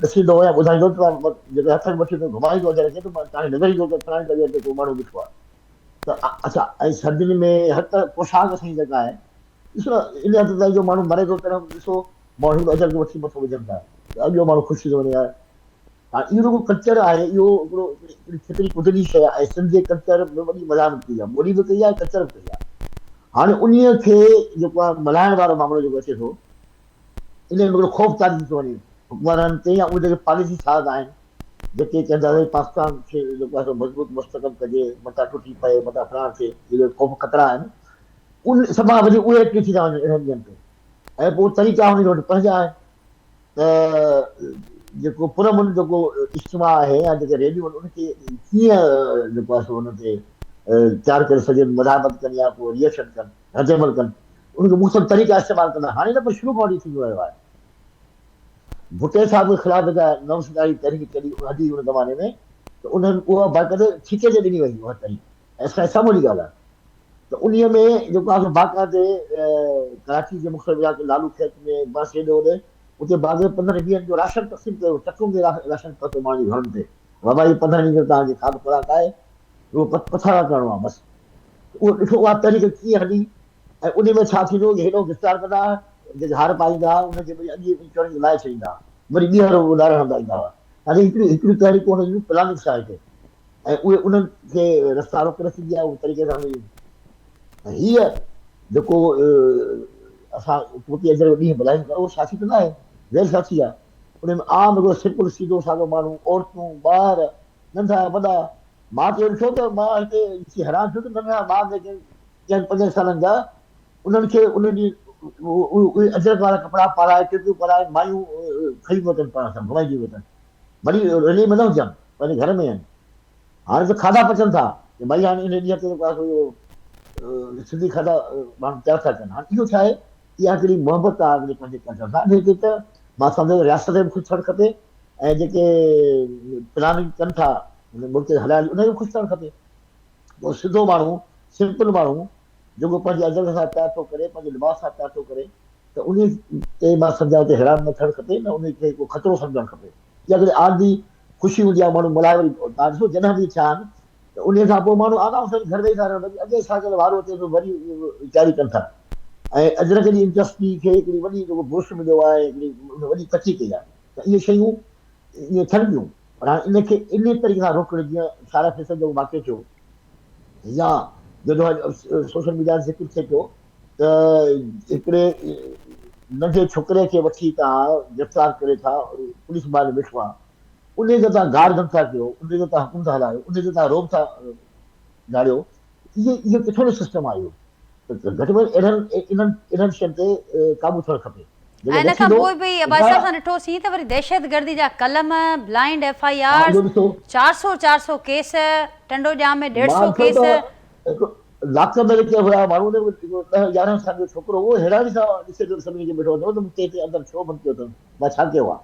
ॾिसींदो या ॿुधाईंदो त जेके हथ में वठी घुमाईंदो अजरक खे त तव्हांखे नज़र ईंदो त फलाणे जॻह ते को माण्हू ॾिठो आहे। त अच्छा, ऐं सर्दियुनि में हर त पोशाक असांजी जेका आहे ॾिसो इन हद ताईं जो माण्हू मरे थो पहिरियों ॾिसो माण्हू अजरक वठी मथो विझनि था, अॻियो माण्हू ख़ुशी थो वञे। हाणे इहो जेको कल्चर आहे इहो हिकिड़ो फिक्री कुदरती शइ आहे ऐं सिंध जे कल्चर में वॾी मज़ामत कई आहे, ॿोली बि कई आहे, कल्चर बि कई आहे। हाणे उन खे जेको आहे मल्हाइण वारो मामिलो जेको अचे थो इन में हिकिड़ो ख़ौफ़ तारी थो वञे हुकमराननि ते या उहे जेके पॉलिसी साज़ आहिनि जेके चवंदा पाकिस्तान खे जेको आहे मज़बूत मुस्तक़ल कजे, मथां टुटी पए, मथां फलाण थिए, इहे ख़ौफ़ ख़तरा आहिनि। उन सभा वरी उहे एक्टिव थी था वञनि इन्हनि ॾींहंनि ते ऐं पोइ तरीक़ा हुन वटि पंहिंजा आहिनि त जेको पुरमन जेको इज्तिमा आहे या जेके रेडियो आहिनि उनखे कीअं जेको आहे सो हुन ते तयारु करे सघनि, मज़ामत कनि या पोइ रिएक्शन कनि, रदअमल कनि, उनखे मुख़्तलिफ़ तरीक़ा इस्तेमालु कंदा। हाणे न पर शुरू खां वठी थी वियो आहे। भुटे साहिब जे ख़िलाफ़ जेका नवसिंगारी तहरीक कढी हली हुन ज़माने में त उन्हनि उहा बाक़ाइदे ठीके ते ॾिनी वई उहा तहरीक, ऐं असांजे साम्हूं जी ॻाल्हि आहे। त उन में जेको आहे बाक़ाइदे कराची जे मुख़्तलिफ़ इलाइक़े लालू खेत में बस हेॾे होॾे उते बाक़ाइदे 15 ॾींहंनि जो राशन तक़सीम कयो, टकुनि जे राशन पतो माण्हू घरनि ते, बाबा इहे 15 ॾींहं जो तव्हांखे खाध खुराक आहे, उहो पथारा करिणो आहे बसि। उहो ॾिठो उहा तहरीक कीअं हली ऐं उन में छा थींदो हेॾो विस्तार कंदा, जेके हार पाईंदा हुआ उनखे वरी अॻे चढ़ी लाहे छॾींदा, वरी ॿीहर उॾारण हलंदा ईंदा हुआ। हाणे हिकिड़ी तहरीक हुनजी प्लानिंग साइड ते ऐं उहे उन्हनि खे रस्ता रोके रखंदी आहे उहो तरीक़े सां। हीअ जेको असां पोती अजर ॾींहुं मल्हायूं था उहो साथी त न आहे, गैर साथी आहे। उन में आम हिकिड़ो सिंपल सीधो साधो माण्हू, औरतूं, ॿार, नंढा वॾा। मां त ॾिठो त मां हिते हैरान थियो त नंढा ॿार जेके 5 सालनि जा उन्हनि खे उन ॾींहुं अजरक वारा कपिड़ा पाराए, टिकियूं पाराए, मायूं खई वठनि पाण सां घुमाइजी वठनि, वरी रैली में न हुजनि, पंहिंजे घर में आहिनि। हाणे त खाधा पचनि था की भई हाणे इन ॾींहं ते जेको आहे सिंधी खाधा माण्हू तयारु था कनि। हाणे इहो छा आहे, इहा हिकिड़ी मोहबत आहे अॻिले पंहिंजे कल्चर सां। हिते त मां सम्झो रियासत में ख़ुशि थियणु खपे ऐं जेके प्लानिंग कनि था मुल्क खे हलाइण उनखे ख़ुशि थियणु खपे। पोइ सिधो माण्हू, सिंपल माण्हू जेको पंहिंजे अजर सां प्यार थो करे, पंहिंजे लिबास सां प्यार थो करे, त उन ते मां सम्झां ते हैरान न थियणु खपे, न उनखे को ख़तरो सम्झणु खपे। इहा हिकिड़ी आदमी ख़ुशी हूंदी आहे, माण्हू मल्हाए वरी तव्हां ॾिसो जनम ॾींहुं थिया आहिनि त उन खां पोइ माण्हू आराम सां घर वेही था रहनि, अॻे साल वारो अचे थो वरी तयारी कनि था। ऐं अजरक जी इंडस्ट्री खे हिकिड़ी वॾी जेको बूस्ट मिलियो आहे, हिकिड़ी वॾी कची कई आहे। त इहे शयूं इहे थियनि थियूं, पर हाणे इनखे इन तरीक़े सां रोकण, जीअं 4% जो वाक़ियो थियो या जॾहिं सोशल मीडिया ते ज़िक्र थिए पियो त हिकिड़े नंढे छोकिरे खे वठी तव्हां गिरफ़्तार करे था, पुलिस माल वेठो आहे, उन जो तव्हां गार्डन था कयो, उन जो तव्हां हुकुम था हलायो, उन जो तव्हां रोब था ॾाढियो, इहो किथो जो सिस्टम आहे? इहो घटि में घटि इन्हनि शयुनि ते क़ाबू थियणु खपे। ऐं इन खां पोइ बि अबाई साहिब सां ॾिठोसीं त वरी दहशतगर्दी जा कलम, ब्लाइंड FIR, 400 केस, टंडोजाम में 150 केस। लाख में जेके हुया माण्हू 10-11 साल जो छोकिरो उहो हैरानी सां ॾिसे थो सभिनी खे वेठो हूंदो त मूंखे हिते अंदरि छो बंदि कयो अथनि, मां छा कयो आहे।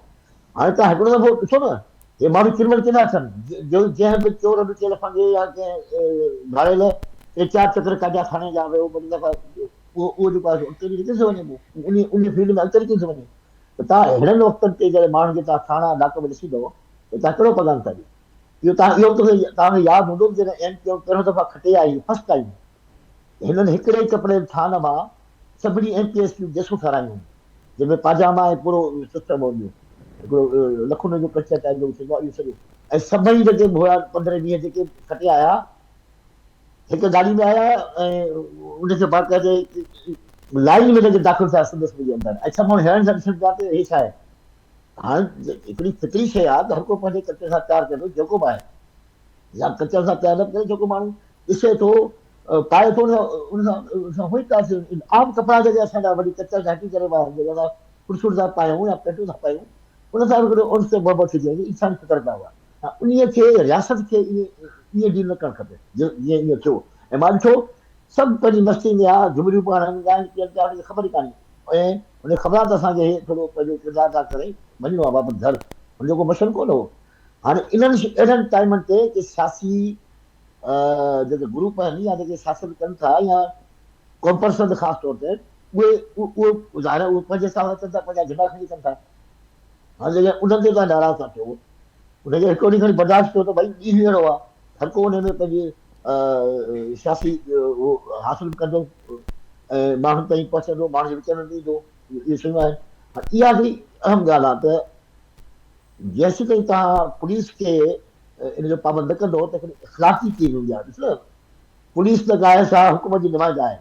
हाणे तव्हां हिकिड़ो दफ़ो ॾिसो न, हे माण्हू किरमल किना थियनि, जंहिं बि चोर ॾुचे लफंगे या कंहिं भाड़े लाइ 4 चक्र काजा थाने जा वियो, ॿ दफ़ा उहो जेको आहे उते बि किथे वञे पोइ उन फील्ड में अॻिते किथे वञे त तव्हां हिननि वक़्तनि ते जॾहिं माण्हुनि खे तव्हां थाणा इलाइक़े में ॾिसींदव त तव्हां कहिड़ो पगार था ॾियो इहो तव्हांखे यादि हूंदो जॾहिं एमपी पहिरियों दफ़ा खटे आई फर्स्ट टाइम हिननि हिकिड़े ई कपिड़े थान मां सभिनी एमपीएस जूं ड्रेसूं ठारायूं जंहिंमें पाजामा ऐं पूरो सिस्टम हो हिकिड़ो लखुनि जो कच्चा टाइप जो थींदो आहे इहो सॼो ऐं सभई जेके हुआ 15 ॾींहं जेके खटे आया हिकु गाॾी में आया ऐं उनखे बाक़ाइदे लाइन में जेके दाख़िल थिया संदसि जे अंदरि ऐं सभु माण्हू हैरान सां ॾिसनि पिया त हे छा आहे हाणे हिकिड़ी फितरी शइ आहे त हर को पंहिंजे कचे सां प्यारु कंदो जेको बि आहे या कचे सां प्यारु न करे जेको माण्हू ॾिसे थो पाए थो उन सां हुई था आम कपिड़ा जेके असांजा वरी कचा सा हटी करे जेके असां कुर्सूर था पायूं या पेटूं था पायूं उन सां हिकिड़ो उन ते मोहबत थी वञे इंसानी फितरता हुआ उन खे रियासत खे ईअं डील न करणु खपे जीअं ईअं थियो ऐं मां ॾिठो सभु पंहिंजी मस्ती में आहे झुमरियूं पाण ॻाइनि पीअनि पिया हुनखे ख़बर ई कान्हे ऐं हुनखे ख़बर आहे त असांखे हे थोरो पंहिंजो किरदारु था करे वञिणो आहे बाबति घर हुन जेको मशन कोन हो हाणे इन्हनि अहिड़नि टाइमनि ते की सियासी जेके ग्रुप आहिनि या जेके शासन कनि था या कॉर्पोरेशन ख़ासि तौर ते उहे ज़ाहिर उहे पंहिंजे हिसाब सां कनि था पंहिंजा झंडा खणी कनि था हाणे जेके उन्हनि ते तव्हां नाराज़ था थियो उनखे हिकु ॾींहुं खणी बर्दाश्त कयो त भई ॾींहुं अहिड़ो आहे हर को हुन में पंहिंजी सियासी उहो हासिलु कंदो ऐं माण्हुनि ताईं पहुचंदो माण्हुनि जे विच में ईंदो इहे शयूं आहिनि इहा बि अहम ॻाल्हि आहे त जेसीं ताईं तव्हां पुलिस खे इन जो पाबंद न कंदो त हिकिड़ी इख़लाक़ी चीज़ हूंदी आहे ॾिसो पुलिस त आहे छा हुकूमत जी नुमाइंदा आहे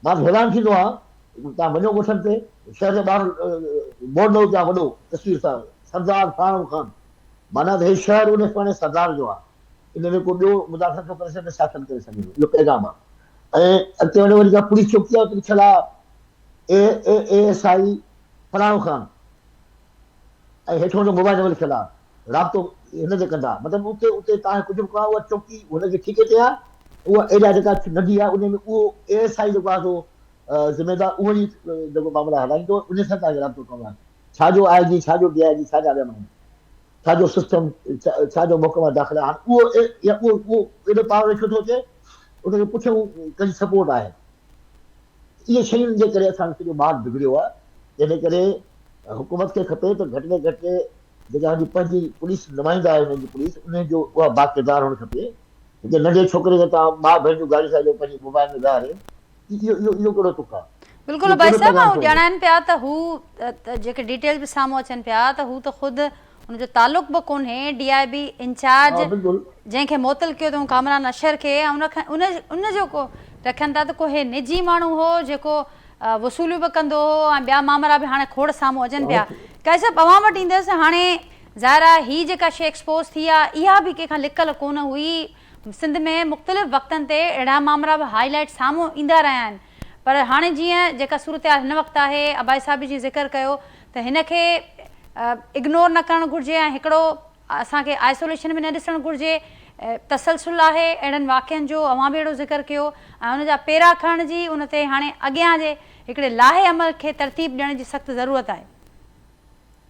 मां हैरान थींदो आहे तव्हां वञो ॻोठनि ते शहर जे ॿाहिरि बोर्ड पिया वॾो तस्वीर सां सरदार फारूक खान माना त हे शहर उन पाणे सरदार जो आहे इन में को ॿियो मुदाफ़त थो करे सघे शासन करे सघे इहो पैगाम आहे ऐं अॻिते वञी वरी पुलिस चौकी आहे लिखियल आहे ASI फलाणो खान ऐं हेठि हुनजो मोबाइल नंबर लिखियल आहे राब्तो हिनजे कंदा मतिलबु उते तव्हांखे कुझु बि करिणो उहा चौकी हुनजे ठीके ते आहे उहा एरिया जेका नंढी आहे उन में उहो ASI जेको आहे सो ज़िमेदार उहो ई जेको मामला हलाईंदो उन सां तव्हांखे राब्तो करिणो आहे छाजो IG छाजो DIG छाजा ॿिया माण्हू छाजो सिस्टम छाजो मुकमल दाख़िल आहे हाणे उहो एॾो पावर वेठो थो अचे उनखे पुठियों कंहिंजी सपोर्ट आहे इहे शयुनि जे करे असांजो सॼो मार्ग बिगड़ियो आहे जंहिं करे हुकूमत खे खपे त घटि में घटि जेका पंहिंजी पुलिस नुमाइंदा आहे हुननि जी पुलिस उनजो उहा बाक़िदार हुअणु खपे हिकु नंढे छोकिरे खे तव्हां माउ भेण जूं ॻाल्हियूं था पंहिंजी मोबाइल में ॻाल्हि इहो कहिड़ो तुक आहे बिल्कुलु भाई साहब ॼाणाइनि पिया त हू जेके डिटेल्स बि साम्हूं अचनि पिया त हू त ख़ुदि हुनजो तालुक बि कोन्हे DIB इंचार्ज जंहिंखे मोतल कयो अथऊं कामरान अशर खे ऐं उनजो को रखनि था त को हे निजी माण्हू हो जेको वसूलियूं बि कंदो हो ऐं ॿिया मामला बि हाणे खोड़ साम्हूं अचनि पिया काई साहिबु अवां वटि ईंदसि हाणे ज़ाहिर आहे हीअ जेका शइ एक्सपोज़ थी आहे इहा बि कंहिंखां लिकल कोन हुई सिंध में मुख़्तलिफ़ वक़्तनि ते अहिड़ा मामला बि हाईलाइट साम्हूं ईंदा रहिया आहिनि पर हाणे जीअं जेका सूरत हिन वक़्तु आहे अबाई साहिब जी ज़िक्र कयो त हिनखे इग्नोर न करणु घुरिजे ऐं हिकिड़ो असांखे आइसोलेशन में न ॾिसणु घुरिजे तसलसुल आहे अहिड़नि वाक़िअनि जो अवां बि अहिड़ो ज़िक्र कयो ऐं हुनजा पेरा खणण जी उन ते हाणे अॻियां जे हिकिड़े लाहे अमल खे तरतीब ॾियण जी सख़्तु ज़रूरत आहे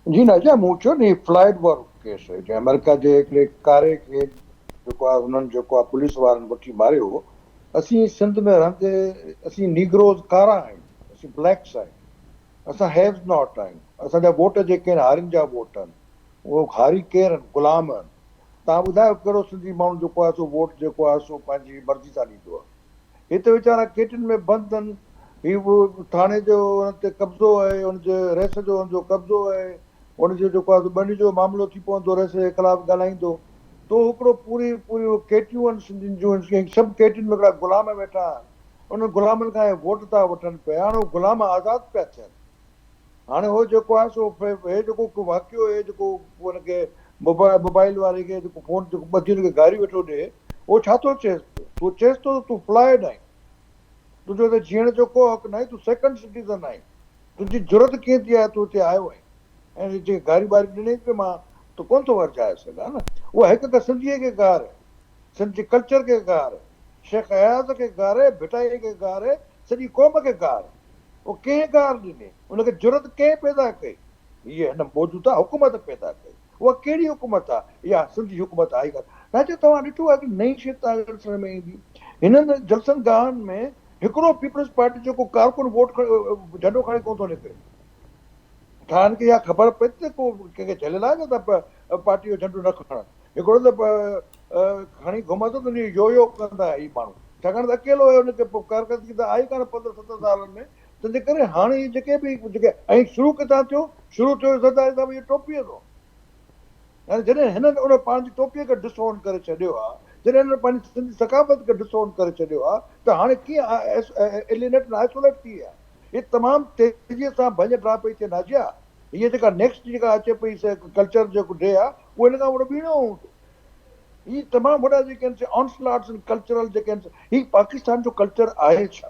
जी नाजा मूं चयो नी फ्लाइट वारो केस जंहिं अमेरिका जे हिकिड़े कारे खे जेको आहे हुननि जेको आहे पुलिस वारनि वठी मारियो असीं सिंध में रहंदे असीं नीग्रोज़ कारा आहियूं असीं ब्लैक्स आहियूं असां हैव्स नॉट आहियूं असांजा वोट जेके आहिनि हारियुनि जा वोट आहिनि उहो हारी केरु आहिनि ग़ुलाम आहिनि तव्हां ॿुधायो कहिड़ो सिंधी माण्हू जेको आहे सो वोट जेको आहे सो पंहिंजी मर्ज़ी सां ॾींदो आहे हिते वीचारा केटियुनि में बंदि आहिनि हीउ थाणे जो हुन ते कब्ज़ो आहे हुनजे रेस जो हुनजो कब्ज़ो आहे हुनजो जेको आहे ॿनी जो मामिलो थी पवंदो रेस जे ख़िलाफ़ु ॻाल्हाईंदो तो हिकिड़ो पूरी केटियूं आहिनि सिंधियुनि जूं सभु केटियुनि में हिकिड़ा ग़ुलाम वेठा आहिनि उन ग़ुलामनि खां वोट था वठनि पिया हाणे ग़ुलाम आज़ादु पिया थियनि हाणे उहो जेको आहे सो हे जेको वाक़ियो आहे जेको हुनखे मोबाइल वारे खे जेको फोन जेको ॿधी हुनखे गारी वेठो ॾिए उहो छा थो चएसि तूं चएसि थो तूं फ्लाइड आहीं तुंहिंजो त जीअण जो को हक़ु न आहे तूं सेकेंड सिटीज़न आहीं तुंहिंजी ज़रूरत कीअं थी आहे तूं हिते आयो आहीं ऐं जेके गारी बारी ॾिनई पियो मां त कोन थो वर्जाए सघां न उहा हिकु त सिंधीअ खे गार आहे सिंध जे कल्चर खे गार आहे शेख अयाज़ खे गार आहे भिटाई खे गार आहे सॼी क़ौम खे गार आहे उहो कंहिं गार ॾिने उनखे ज़रूरत कंहिं पैदा कई हीअ हिन मौजूदा हुकूमत पैदा कई उहा कहिड़ी हुकूमत आहे इहा सिंधी हुकूमत आई ॻाल्हि राजा तव्हां ॾिठो आहे कि नई शइ तव्हां ॾिसण में ईंदी हिननि जलसनि गाहनि में हिकिड़ो पीपल्स पार्टी जो को कारकुन वोट झंडो खणे कोन थो निकिरे। ठाहिनि खे इहा ख़बर पए त को कंहिंखे झलियल आहे न त पार्टी जो झंडो न खणनि। हिकिड़ो त खणी घुमंदो त यो यो कंदा ही माण्हू, छाकाणि त अकेलो हुनखे कारकर्दगी त आई कान 15-17 सालनि में। तंहिंजे करे हाणे इहे जेके बि ऐं शुरू किथां थियो, शुरू थियो सरदार साहिब इहे टोपीअ तो। हाणे जॾहिं हिननि उन पंहिंजी टोपीअ खे डिसओन करे छॾियो आहे, जॾहिं हिननि पंहिंजी सिंधी सकाफ़त खे डिसओन करे छॾियो आहे, त हाणे कीअं एलिनेट ऐं आइसोलेट थी विया। ये तमामु तेज़ीअ सां भञ ड्रा पई थिए नाजिया। हीअ जेका नेक्स्ट जेका अचे पई कल्चर जेको डे आहे उहो हिन खां वॾो ॿीणो हूंदो। हीअ तमामु वॾा जेके आहिनि ऑनस्लॉट्स आहिनि कल्चरल जेके आहिनि। हीअ पाकिस्तान जो कल्चर आहे छा?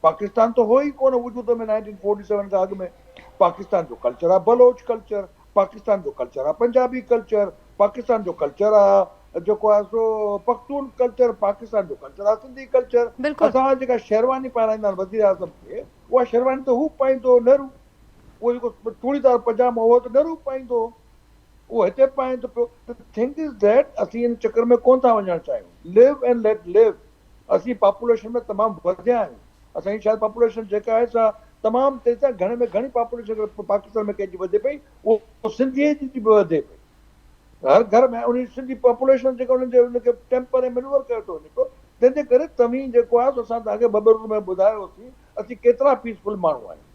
पाकिस्तान त हो ई कोन वजूद में 1947 खां अॻु में। पाकिस्तान जो कल्चर आहे बलोच कल्चर, पाकिस्तान जो कल्चर आहे पंजाबी कल्चर, पाकिस्तान जो कल्चर आहे जेको आहे सो पख्तून कल्चर, पाकिस्तान जो कल्चर आहे सिंधी कल्चर। असां जेका शेरवानी पाराईंदा आहिनि वज़ीर आज़म खे, उहा शेरवानी त हू पाईंदो नेहरू, उहो जेको चूड़ीदार पजामो हो त नेहरू पाईंदो, उहो हिते पाए थो पियो। त थिंक इज़ दैट असीं हिन चकर में कोन था वञणु चाहियूं। Live and let live. असीं पॉपुलेशन में तमामु वधिया आहियूं। असांजी शायदि पॉपुलेशन जेका आहे सा तमामु तेज़ आहे। घणे में घणी पॉपुलेशन पाकिस्तान में कंहिंजी वधे पई, उहो सिंधीअ जी बि वधे पई। हर घर में उन सिंधी पॉपुलेशन जेको उनखे टेम्पर ऐं मेन्यूअर कयो थो वञे पियो। तंहिंजे करे तव्हीं जेको आहे असां तव्हांखे 2 में ॿुधायोसीं असीं केतिरा पीसफुल माण्हू आहियूं।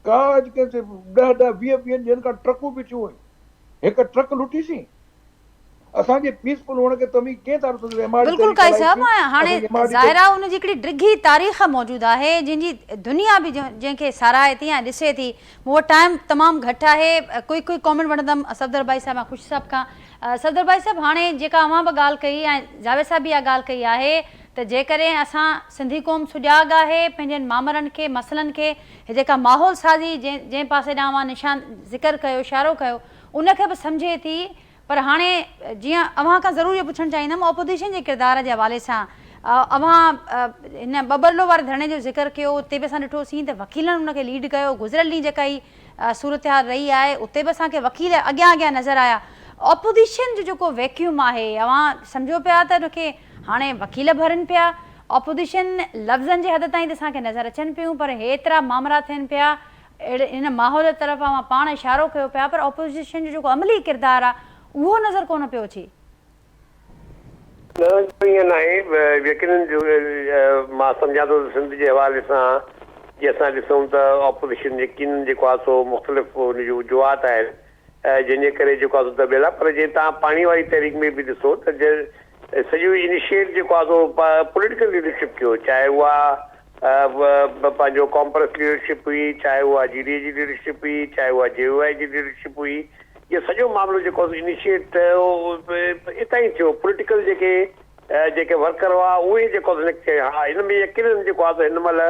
का अॼुकल्ह 10-20 ॾींहंनि खां ट्रकूं बि थियूं आहिनि, हिकु ट्रक लुटीसीं। असांजे पीसफुल हुअण खे तव्हीं कीअं था ॾिसो? बिल्कुलु काई साहब, हाणे ज़ाहिर आहे उन जी हिकिड़ी डिघी तारीख़ मौजूदु आहे जंहिंजी दुनिया बि जंहिंखे साराहे थी ऐं ॾिसे थी। मूं वटि टाइम तमामु घटि आहे। कोई कॉमेंट वठंदमि सफदर भाई साहिब ऐं ख़ुशी साहिब खां। सफदर भाई साहिब, हाणे जेका अवां बि ॻाल्हि कई ऐं जावेद साहिब बि इहा ॻाल्हि कई आहे त जेकॾहिं असां सिंधी क़ौम सुॼाग आहे पंहिंजनि मामरनि खे मसइलनि खे, जेका माहौल साज़ी जंहिं पासे ॾांहुं मां निशान ज़िक्र कयो, इशारो कयो, उनखे बि सम्झे थी। पर हाणे जीअं अव्हां खां ज़रूरु इहो पुछणु चाहींदमि ऑपोज़िशन जे किरदार जे हवाले सां, अव्हां हिन बबरलो वारे धरणे जो ज़िक्र कयो, उते बि असां ॾिठोसीं त वकीलनि उनखे लीड कयो। गुज़िरियल ॾींहुं जेका ई सूरत हाल रही आहे उते बि असांखे वकील अॻियां नज़र आया। ऑपोज़िशन जो जेको वैक्यूम आहे, अव्हां सम्झो पिया त उनखे हाणे वकील भरनि पिया। ऑपोज़िशन लफ़्ज़नि जे हद ताईं त असांखे नज़र अचनि पियूं, पर हेतिरा मामला थियनि पिया अहिड़े हिन माहौल तरफ़ मां पाण इशारो कयो पिया, पर ऑपोज़िशन जो जेको अमली किरदारु आहे उहो नज़र कोन पियो अचे। ईअं न आहे, यकीनन जो मां सम्झां थो सिंध जे हवाले सां जे असां ॾिसूं त ऑपोज़िशन यकीनन जेको आहे सो मुख़्तलिफ़ हुन जूं वजूहात आहिनि जंहिंजे करे जेको आहे सो दबियल आहे। पर जे तव्हां पाणी वारी तहरीक में बि ॾिसो त सॼो इनिशिएट जेको आहे सो पॉलिटिकल लीडरशिप कयो, चाहे उहा पंहिंजो कॉम्प्रेस लीडरशिप हुई, चाहे उहा GDA जी लीडरशिप हुई, चाहे उहा JUI जी लीडरशिप हुई। इहो सॼो मामिलो जेको आहे इनिशिएट हितां ई थियो। पॉलिटिकल जेके वर्कर हुआ उहे जेको निकिते। हा, हिन में यकीनन जेको आहे हिन महिल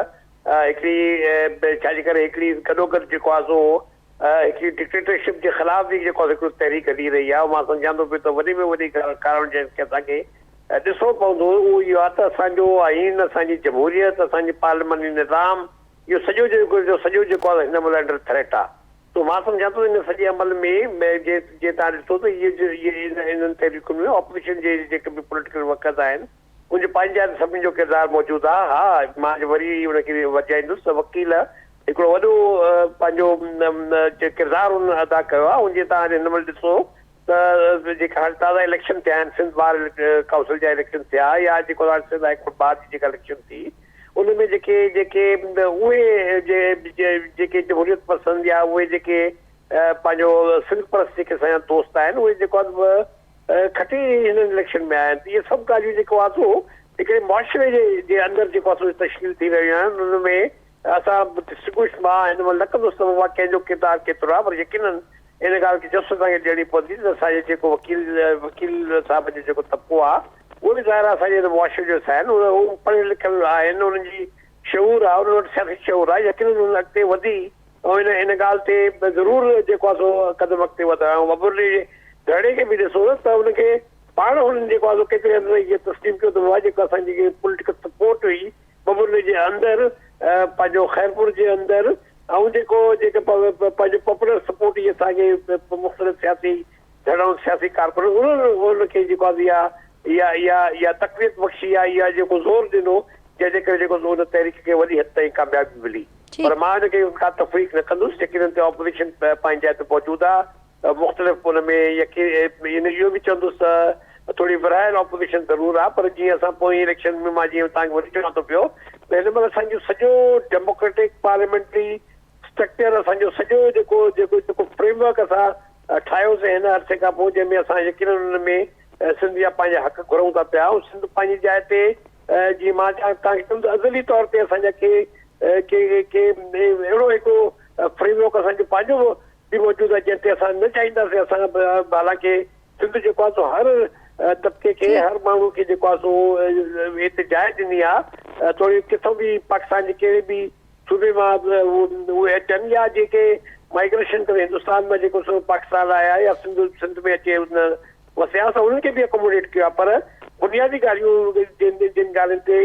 हिकिड़ी छाजे करे हिकिड़ी गॾोगॾु जेको आहे सो हिकिड़ी डिक्टेटरशिप जे ख़िलाफ़ बि जेको आहे हिकिड़ो तहरीक हली रही आहे। मां सम्झां थो पियो त वॾे में वॾी कारण जंहिंखे असांखे ॾिसणो पवंदो उहो इहो आहे त असांजो आइन, असांजी जमहूरियत, असांजी पार्लियामेंट्री निज़ाम, इहो सॼो जेको आहे हिन महिल अंडर थ्रेट आहे। तो मां सम्झां थो हिन सॼे अमल में जे तव्हां ॾिसो त इन्हनि तहरीकुनि में ऑपोज़िशन जे जेके बि पॉलिटिकल वर्कर्स आहिनि उनजो पंहिंजा सभिनी जो किरदारु मौजूदु आहे। हा, मां वरी उनखे वधाईंदुसि त वकील हिकिड़ो वॾो पंहिंजो किरदारु हुन अदा कयो आहे। उनजे तव्हां हिन महिल ॾिसो त जेका हाणे ताज़ा इलेक्शन थिया आहिनि, सिंध बार काउंसिल जा इलेक्शन थिया या जेको सिंध हाई कोर्ट बार जी जेका इलेक्शन थी, उनमें जेके उहे जेके जमहूरियत पसंदि या उहे जेके पंहिंजो सिंध परस्त जेके असांजा दोस्त आहिनि उहे जेको आहे खटी हिन इलेक्शन में आया आहिनि। इहे सभु ॻाल्हियूं जेको आहे सो हिकिड़े मुआशिरे जे अंदरि जेको आहे सो तशकील थी रहियूं आहिनि। उनमें असां डिस्ट्रिब्यूशन मां हिन महिल न कंदुसि त उहा कंहिंजो किरदारु केतिरो आहे, पर यकीनन इन ॻाल्हि खे जस्ट असांखे ॾियणी पवंदी त असांजे जेको वकील साहिब जो जेको तबिको आहे उहो बि ज़ाहिर आहे असांजे मुआशिरे जो आहिनि, उहे पढ़ियल लिखियल आहिनि, उन्हनि जी शऊर आहे, उन्हनि वटि सियासी शऊर आहे। यकीनन उन अॻिते वधी ऐं इन ॻाल्हि ते ज़रूरु जेको आहे सो क़दम अॻिते वधायो। बबुरली जे धरणे खे बि ॾिसो त उनखे पाण हुननि जेको आहे केतिरे अंदरि इहो तस्लीम कयो त उहा जेको असांजी जेकी पॉलिटिकल सपोर्ट हुई बबुरली जे अंदरि, पंहिंजो ख़ैरपुर जे अंदरि, ऐं जेके पंहिंजो पॉपुलर सपोर्ट इहे असांखे मुख़्तलिफ़ सियासी धड़ो सियासी कारपोरेट उनखे जेको आहे इहा तक़वीत बख़्शी आहे, इहा जेको ज़ोर ॾिनो जंहिंजे करे जेको उन तहरीक खे वॾी हद ताईं कामयाबी मिली। ठीकु। पर मां हुनखे का तफ़रीक न कंदुसि, जेकी हुन ते ऑपोज़िशन पंहिंजी जाइ ते मौजूदु आहे, मुख़्तलिफ़ हुन में यकीन इहो बि चवंदुसि त थोरी विरायल ऑपोज़िशन ज़रूरु आहे, पर जीअं असां पोइ इलेक्शन में मां जीअं तव्हांखे वरी चवां थो पियो त हिन महिल असांजो सॼो डेमोक्रेटिक पार्लियामेंट्री स्ट्रक्चर, असांजो सॼो जेको फ्रेमवर्क असां ठाहियोसीं हिन अरसे खां पोइ, जंहिंमें असां यकीनन हुन में सिंध जा पंहिंजा हक़ घुरूं था पिया, ऐं सिंध पंहिंजी जाइ ते जीअं मां तव्हांखे चवंदुसि अज़ली तौर ते असांजा अहिड़ो हिकिड़ो फ्रेमवर्क असांजो पंहिंजो बि मौजूदु आहे जंहिं ते असां न चाहींदासीं असां हालांकि सिंध जेको आहे सो हर तबिके खे, हर माण्हू खे जेको आहे सो हिते जाइ ॾिनी आहे, थोरी किथां बि पाकिस्तान जे कहिड़े बि सूबे मां उहे अचनि या जेके माइग्रेशन करे हिंदुस्तान में जेको सो पाकिस्तान आया या सिंध में अचे वसिया, असां उन्हनि खे बि अकोमोडेट कयो आहे। पर बुनियादी ॻाल्हियूं जिन ॻाल्हियुनि ते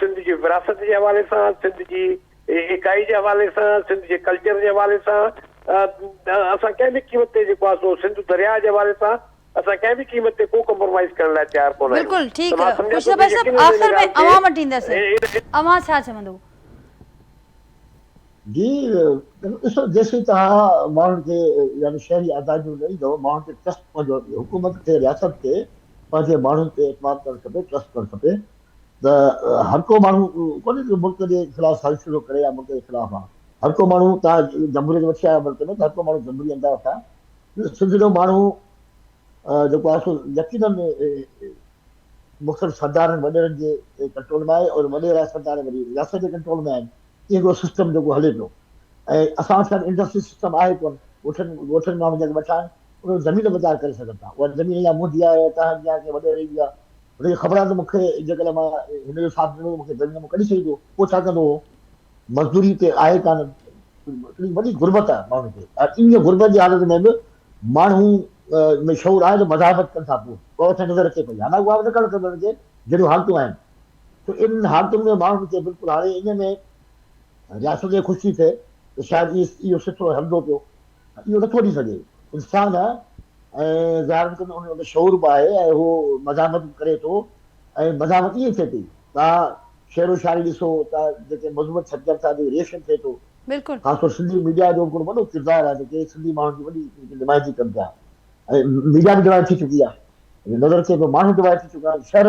सिंध जी विरासत जे हवाले सां, सिंध जी इकाई जे हवाले सां, सिंध जे कल्चर जे हवाले सां असां कंहिं बि क़ीमत ते जेको आहे सो सिंध दरिया जे हवाले सां असां कंहिं बि क़ीमत ते को कॉम्प्रोमाइज़ करण लाइ तयारु कोन आहियूं। बिल्कुलु ठीकु आहे। खुशबू भाई साहब, आख़िर में अवां वटि ईंदसि, अवां छा चवंदो? जी ॾिसो, जेसीं तव्हां माण्हुनि खे यानी शहरी आज़ादियूं न ॾींदव, माण्हुनि खे ट्रस्ट पंहिंजो हुकूमत खे, रियासत खे पंहिंजे माण्हुनि ते एतमाद करणु खपे, ट्रस्ट करणु खपे। त हर को माण्हू कोन्हे जो मुल्क जे ख़िलाफ़ु साज़िश थो करे या मुल्क जे ख़िलाफ़ु आहे। हर को माण्हू, तव्हां जमहूरियत वठी आया मुल्क में, त हर को माण्हू जमहूरी अंदाज़ सां सिंध जो माण्हू जेको आहे सो यकीनन मुख़्तलिफ़ सरदारनि वॾेरनि जे कंट्रोल में आहे, और वॾेरा सरदार वरी रियासत जे कंट्रोल में आहिनि। इहो सिस्टम जेको हले पियो, ऐं असां वटि इंडस्ट्री सिस्टम आहे कोन। ॻोठनि माण्हू जेके वेठा आहिनि उन ज़मीन बाज़ार करे सघनि था, उहा ज़मीन या मुंहिंजी आहे या तव्हांजी आहे, वॾे रही आहे, हुनखे ख़बर आहे त मूंखे जेकॾहिं मां हिन जो साथ ॾिनो मूंखे ज़मीन में कढी छॾींदो, पोइ छा कंदो हो? मज़दूरी ते आहे कान, वॾी गुरबत आहे माण्हुनि खे। इन गुरबत जी हालत में बि माण्हू में शौर आहे त मज़ाहबत कनि था, पोइ नज़र अचे पई। हाणे उहा न करणु खपे हुनखे जहिड़ियूं हालतूं आहिनि। त इन हालतुनि में माण्हुनि खे बिल्कुलु हाणे इन में रियासत खे ख़ुशी थिए त शायदि इहो सुठो हलंदो पियो, इहो नथो थी सघे। इंसानु आहे ऐं ज़ाहिर कंदो उन शौर बि आहे, ऐं उहो मज़ामत करे थो, ऐं मज़ामत ईअं थिए थी। तव्हां शेरो शायरी ॾिसो, तव्हां जेके मज़बूत छजनि था, रिएक्शन थिए थो। बिल्कुलु ख़ासि तौर सिंधी मीडिया जो हिकिड़ो वॾो किरदारु आहे, जेके सिंधी माण्हुनि जी वॾी नुमाइंदगी कनि था, ऐं मीडिया बि डिवाइड थी चुकी आहे। नज़र अचे पियो माण्हू डिवाइड थी चुका आहिनि। शहर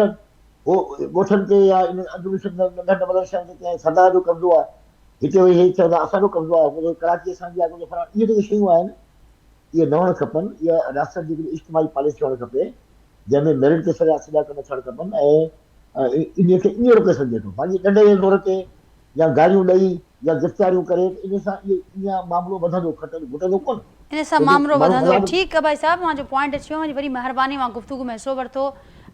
उहो ॻोठनि ते या इन अंदरूनी नंढा मदरसनि ते कंहिं सरदार जो कब्ज़ो आहे, हिते वरी हे चवंदा असांजो कब्ज़ो आहे, कराची असांजी आहे, इहे जेके शयूं आहिनि इहे न हुअणु खपनि। इहा रियासत जी हिकिड़ी इज्तिमाही पॉलिसी हुअणु खपे, जंहिंमें मेरिट ते सॼा कम थियणु खपनि, ऐं इन खे ईअं रोके सघिजे थो पंहिंजे डंडे जे ज़ोर ते या गारियूं ॾेई या गिरफ़्तारियूं करे। इन सां इहो मामिलो वधंदो, घटंदो कोन, इन सां मामिलो वधंदो। ठीकु आहे भाई साहब, मुंहिंजो पॉइंट अची वियो। वरी महिरबानी, मां गुफ़्तगू में हिसो वरितो।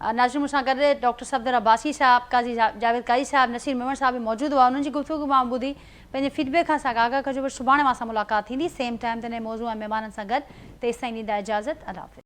नाज़रीन, मूंसां गॾु डॉक्टर सफदर अब्बासी साहब, काज़ी जावेद कारी साहब, नसीर मेमण साहब बि मौजूदु हुआ। उन्हनि जी गुफ़्तगू मां ॿुधी। पंहिंजे फीडबैक खां असांखे आगाह कजो। सुभाणे मां सां मुलाक़ात थींदी सेम टाइम ते नए मौज़ू ऐं महिमाननि सां गॾु। तेसिताईं ॾींदा इजाज़त। अल्लाह हाफ़िज़।